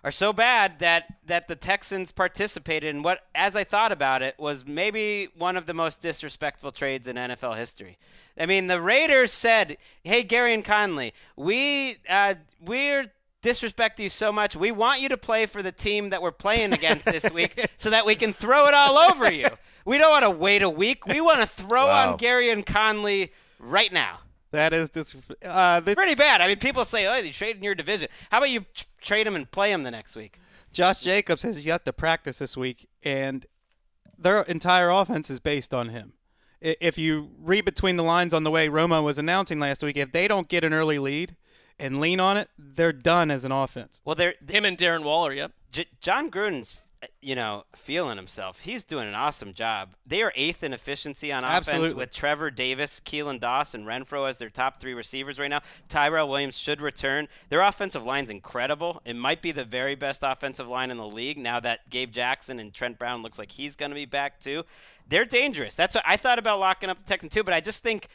are so bad that the Texans participated in what, as I thought about it, was maybe one of the most disrespectful trades in NFL history. I mean, the Raiders said, hey, Gary and Conley, we're disrespect you so much. We want you to play for the team that we're playing against this week so that we can throw it all over you. We don't want to wait a week. We want to throw on Gary and Conley right now. That is it's pretty bad. I mean, people say, oh, you trade in your division. How about you trade him and play him the next week? Josh Jacobs says you have to practice this week, and their entire offense is based on him. If you read between the lines on the way Romo was announcing last week, if they don't get an early lead and lean on it, they're done as an offense. Well, him and Darren Waller, yep. John Gruden's, feeling himself. He's doing an awesome job. They are 8th in efficiency on offense. Absolutely. With Trevor Davis, Keelan Doss, and Renfro as their top 3 receivers right now. Tyrell Williams should return. Their offensive line's incredible. It might be the very best offensive line in the league now that Gabe Jackson and Trent Brown looks like he's going to be back too. They're dangerous. That's what I thought about locking up the Texans too, but I just think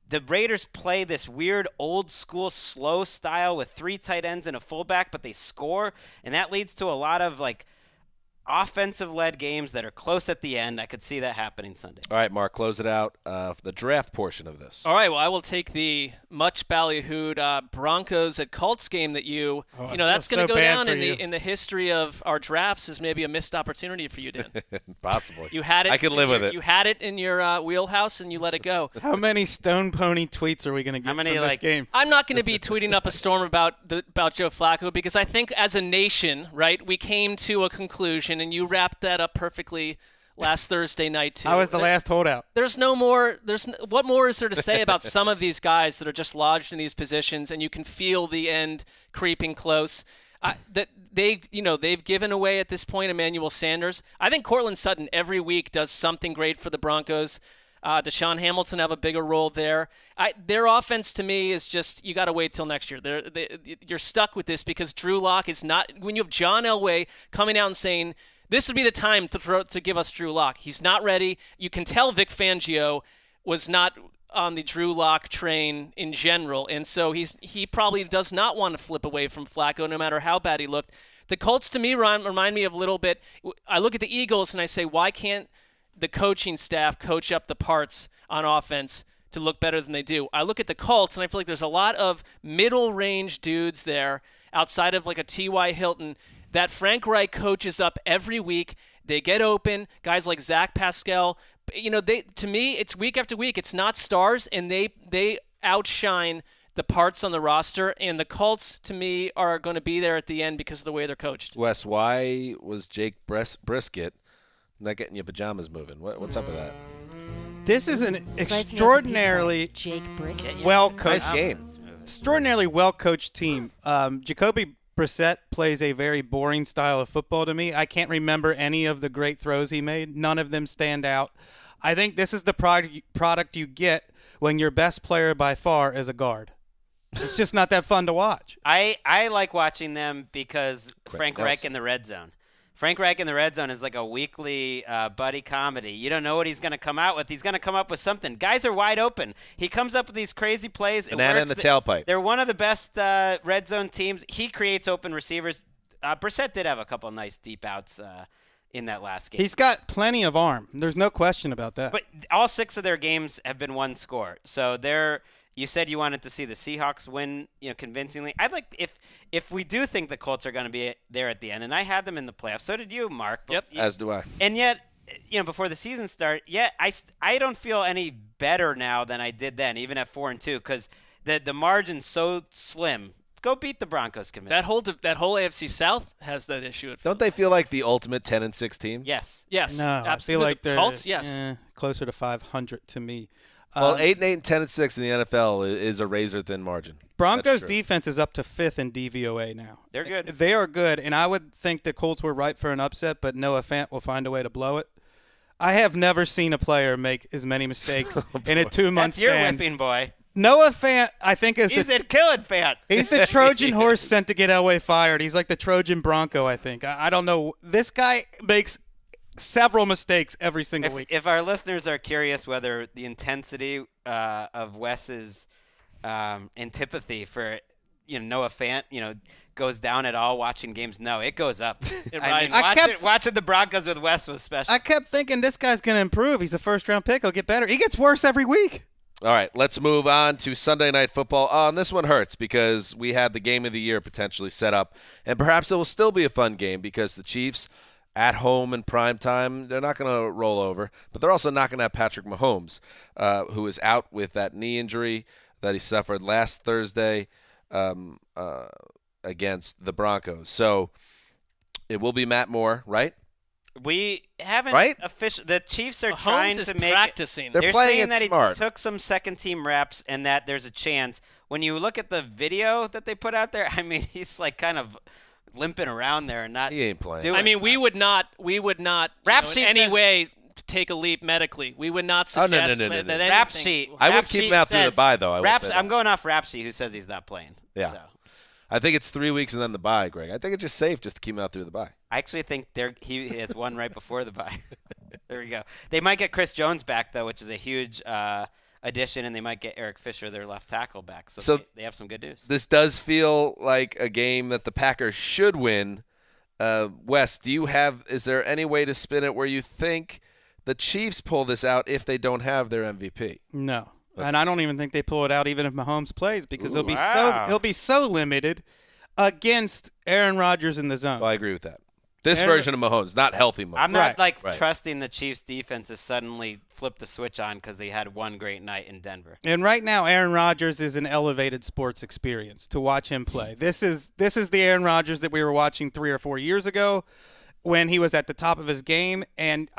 the Raiders play this weird old-school slow style with 3 tight ends and a fullback, but they score, and that leads to a lot of, offensive-led games that are close at the end. I could see that happening Sunday. All right, Mark, close it out for the draft portion of this. All right, well, I will take the much ballyhooed Broncos at Colts game that that's going to go down in the history of our drafts as maybe a missed opportunity for you, Dan. Possibly. You had it. I could live with it. You had it in your wheelhouse and you let it go. How many Stone Pony tweets are we going to get from this game? I'm not going to be tweeting up a storm about Joe Flacco because I think as a nation, right, we came to a conclusion, and you wrapped that up perfectly last Thursday night too. I was the last holdout. There's no more. What more is there to say about some of these guys that are just lodged in these positions, and you can feel the end creeping close. That they've given away at this point Emmanuel Sanders. I think Cortland Sutton every week does something great for the Broncos. Deshaun Hamilton have a bigger role there. Their offense to me is just, you got to wait till next year. You're stuck with this because Drew Lock is not. When you have John Elway coming out and saying, this would be the time to give us Drew Lock. He's not ready. You can tell Vic Fangio was not on the Drew Lock train in general, and so he probably does not want to flip away from Flacco no matter how bad he looked. The Colts to me remind me of a little bit. I look at the Eagles and I say, why can't the coaching staff coach up the parts on offense to look better than they do? I look at the Colts and I feel like there's a lot of middle-range dudes there outside of like a T.Y. Hilton that Frank Reich coaches up every week. They get open. Guys like Zach Pascal, to me, it's week after week. It's not stars, and they outshine the parts on the roster. And the Colts, to me, are going to be there at the end because of the way they're coached. Wes, why was Jake Brisket not getting your pajamas moving? What's up with that? This is an extraordinarily well-coached game. Extraordinarily well-coached team. Jacoby Brissett plays a very boring style of football to me. I can't remember any of the great throws he made. None of them stand out. I think this is the product you get when your best player by far is a guard. It's just not that fun to watch. I like watching them because Frank Reich in the red zone. Frank Reich in the red zone is like a weekly buddy comedy. You don't know what he's going to come out with. He's going to come up with something. Guys are wide open. He comes up with these crazy plays. Banana in the tailpipe. They're one of the best red zone teams. He creates open receivers. Brissett did have a couple of nice deep outs in that last game. He's got plenty of arm. There's no question about that. But all 6 of their games have been one score. So you said you wanted to see the Seahawks win, convincingly. I'd like if we do think the Colts are going to be there at the end, and I had them in the playoffs. So did you, Mark. Yep. As do I. And yet, before the season started, I don't feel any better now than I did then, even at 4-2, because the margin's so slim. Go beat the Broncos, commit. That whole AFC South has that issue. Don't they feel like the ultimate 10-6 team? Yes. Yes. No, absolutely. I feel like they're Colts, yes. closer to 500 to me. Well, 8-8 and 10-6 in the NFL is a razor-thin margin. Broncos That's true. defense is up to 5th in DVOA now. They're good. They are good, and I would think the Colts were ripe for an upset, but Noah Fant will find a way to blow it. I have never seen a player make as many mistakes in a 2-month That's your span. whipping boy. Noah Fant, I think, is He's a killing fan. he's the Trojan horse sent to get Elway fired. He's like the Trojan Bronco, I think. I don't know. This guy makes several mistakes every single week. If our listeners are curious whether the intensity of Wes's antipathy for Noah Fant goes down at all watching games, no, it goes up. rises. Watching the Broncos with Wes was special. I kept thinking this guy's going to improve. He's a first-round pick. He'll get better. He gets worse every week. All right, let's move on to Sunday Night Football. And this one hurts because we had the game of the year potentially set up, and perhaps it will still be a fun game because the Chiefs at home in prime time, they're not going to roll over, but they're also not going to have Patrick Mahomes, who is out with that knee injury that he suffered last Thursday against the Broncos. So it will be Matt Moore, right? We haven't Right? The Chiefs are Mahomes trying is to make practicing. They're playing saying it that smart. he took some second-team reps and that there's a chance. When you look at the video that they put out there, I mean, he's like kind of limping around there and not He ain't playing. doing I mean, we would not Rap in sheet any says- way take a leap medically. We would not Oh, no, suggest no, no, no, that no. Rap anything- sheet. I would Rap keep sheet him out through the says- bye, though. I will say that. I'm going off Rap sheet, who says he's not playing. Yeah. So. I think it's 3 weeks and then the bye, Greg. I think it's just safe just to keep him out through the bye. I actually think he has one right before the bye. There we go. They might get Chris Jones back, though, which is a huge addition, and they might get Eric Fisher, their left tackle, back. So they have some good news. This does feel like a game that the Packers should win. Wes, is there any way to spin it where you think the Chiefs pull this out if they don't have their MVP? No. And I don't even think they pull it out even if Mahomes plays because he'll be so limited against Aaron Rodgers in the zone. Well, I agree with that. This Aaron- version of Mahomes, not healthy Mahomes. I'm not Right. trusting the Chiefs' defense to suddenly flip the switch on because they had one great night in Denver. And right now, Aaron Rodgers is an elevated sports experience to watch him play. This is the Aaron Rodgers that we were watching 3 or 4 years ago when he was at the top of his game. And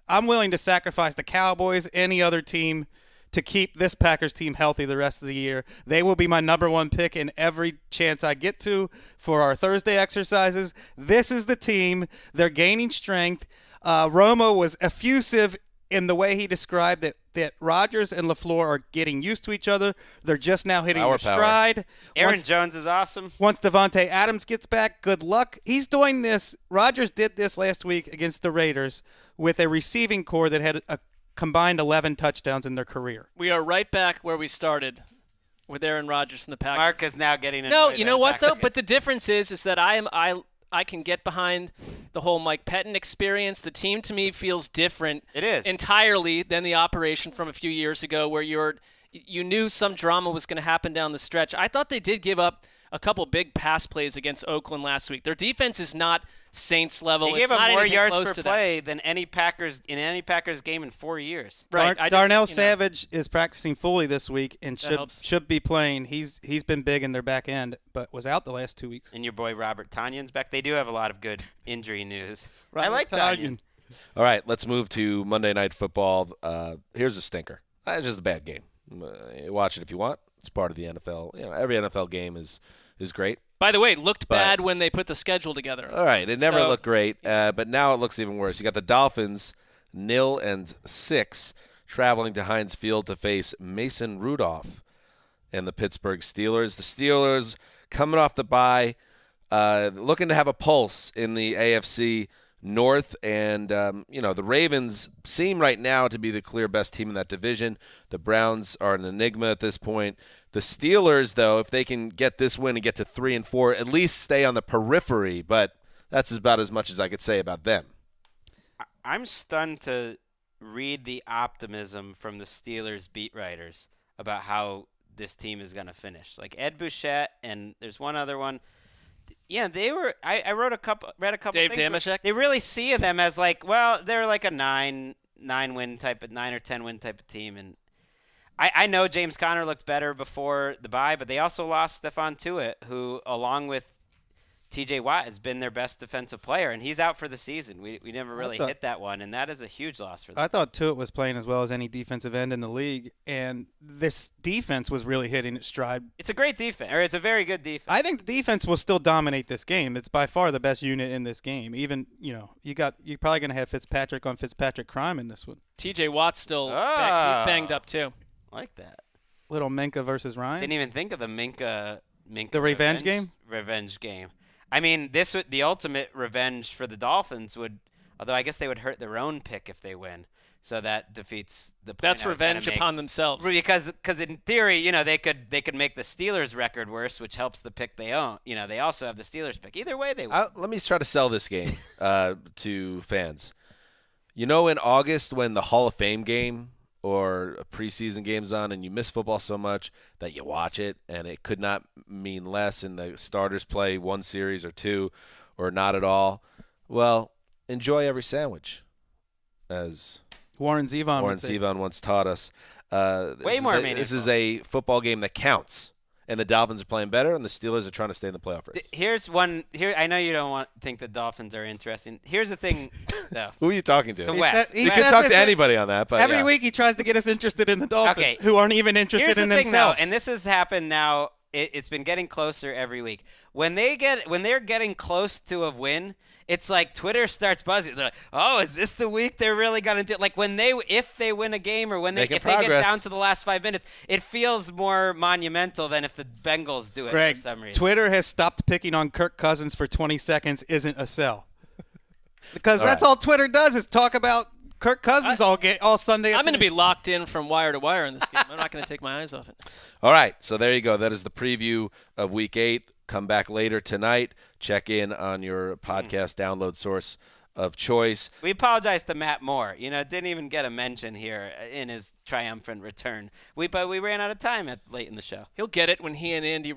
I'm willing to sacrifice the Cowboys, any other team, to keep this Packers team healthy the rest of the year. They will be my number one pick in every chance I get to for our Thursday exercises. This is the team. They're gaining strength. Romo was effusive in the way he described that Rodgers and LaFleur are getting used to each other. They're just now hitting their stride. Aaron Jones is awesome. Once Devontae Adams gets back, good luck. He's doing this. Rodgers did this last week against the Raiders with a receiving core that had a combined 11 touchdowns in their career. We are right back where we started with Aaron Rodgers and the Packers. Mark is now getting No, annoyed you know at what Packers. though? But the difference is that I can get behind the whole Mike Pettin experience. The team to me feels different. It is. entirely than the operation from a few years ago, where you knew some drama was going to happen down the stretch. I thought they did give up a couple big pass plays against Oakland last week. Their defense is not Saints level. They gave It's up not more anything yards close per to play than any Packers game in 4 years. that. Right. Darnell Savage is practicing fully this week and helps. should be playing. He's been big in their back end, but was out the last 2 weeks. And your boy Robert Tanyan's back. They do have a lot of good injury news. I Robert like Tanyan. All right, let's move to Monday Night Football. Here's a stinker. It's just a bad game. Watch it if you want. It's part of the NFL. Every NFL game is great. By the way, it looked But- bad when they put the schedule together. All right, it never So- looked great, but now it looks even worse. You got the Dolphins 0-6 traveling to Heinz Field to face Mason Rudolph and the Pittsburgh Steelers. The Steelers coming off the bye, looking to have a pulse in the AFC North, and the Ravens seem right now to be the clear best team in that division. The Browns are an enigma at this point. The Steelers, though, if they can get this win and get to 3-4, at least stay on the periphery, but that's about as much as I could say about them. I'm stunned to read the optimism from the Steelers beat writers about how this team is going to finish. Like Ed Bouchette, and there's one other one. Yeah, they were. I read a couple. Dave things where Damashek? They really see them as like, well, they're like a 9 win type of 9 or 10 win type of team, and I know James Conner looked better before the bye, but they also lost Stephon Tuitt, who along with T.J. Watt has been their best defensive player, and he's out for the season. We never really thought- hit that one, and that is a huge loss for them. I thought Tuitt was playing as well as any defensive end in the league, and this defense was really hitting its stride. It's a great defense, or it's a very good defense. I think the defense will still dominate this game. It's by far the best unit in this game. Even, you're probably going to have Fitzpatrick on Fitzpatrick crime in this one. TJ Watt's still he's banged up too. I like that. Little Minka versus Ryan. Didn't even think of the Minka The revenge game? Revenge game. I mean, the ultimate revenge for the Dolphins would, although I guess they would hurt their own pick if they win. So that defeats the point. That's I was gonna revenge make. upon themselves. Because in theory, they could make the Steelers record worse, which helps the pick they own. They also have the Steelers pick. Either way, they win. Let me try to sell this game to fans. In August when the Hall of Fame game or a preseason game's on and you miss football so much that you watch it, and it could not mean less and the starters play one series or two or not at all. Well, enjoy every sandwich, as Warren Zevon Warren would say. Zevon once taught us. Way more meaningful. This is a football game that counts, and the Dolphins are playing better, and the Steelers are trying to stay in the playoff race. Here's one. I know you don't think the Dolphins are interesting. Here's the thing, though. Who are you talking to? The He West. said- he You West. can says talk this to is- anybody on that, but Every yeah. week he tries to get us interested in the Dolphins, Okay. who aren't even interested Here's the in thing, themselves. though, and this has happened now. It's been getting closer every week. When they're getting close to a win, it's like Twitter starts buzzing. They're like, "Oh, is this the week they're really gonna do?" Like if they win a game or if they get progress. down to the last 5 minutes, it feels more monumental than if the Bengals do it Greg, for some reason. Twitter has stopped picking on Kirk Cousins for 20 seconds isn't a sell. Because All that's right. all Twitter does is talk about Kirk Cousins all Sunday. I'm going to afternoon. be locked in from wire to wire in this game. I'm not going to take my eyes off it. All right, so there you go. That is the preview of Week 8. Come back later tonight. Check in on your podcast download source of choice. We apologize to Matt Moore. Didn't even get a mention here in his triumphant return. But we ran out of time late in the show. He'll get it when he and Andy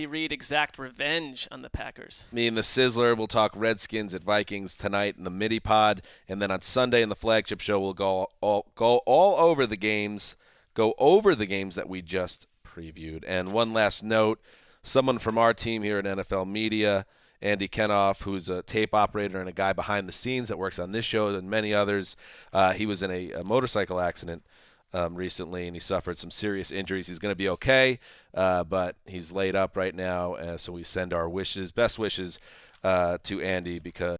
Reid exact revenge on the Packers. Me and the Sizzler will talk Redskins at Vikings tonight in the midi pod, and then on Sunday in the flagship show we'll go all over the games, that we just previewed. And one last note, someone from our team here at NFL Media, Andy Kenoff, who's a tape operator and a guy behind the scenes that works on this show and many others. He was in a motorcycle accident recently, and he suffered some serious injuries. He's going to be okay, but he's laid up right now, so we send our best wishes to Andy because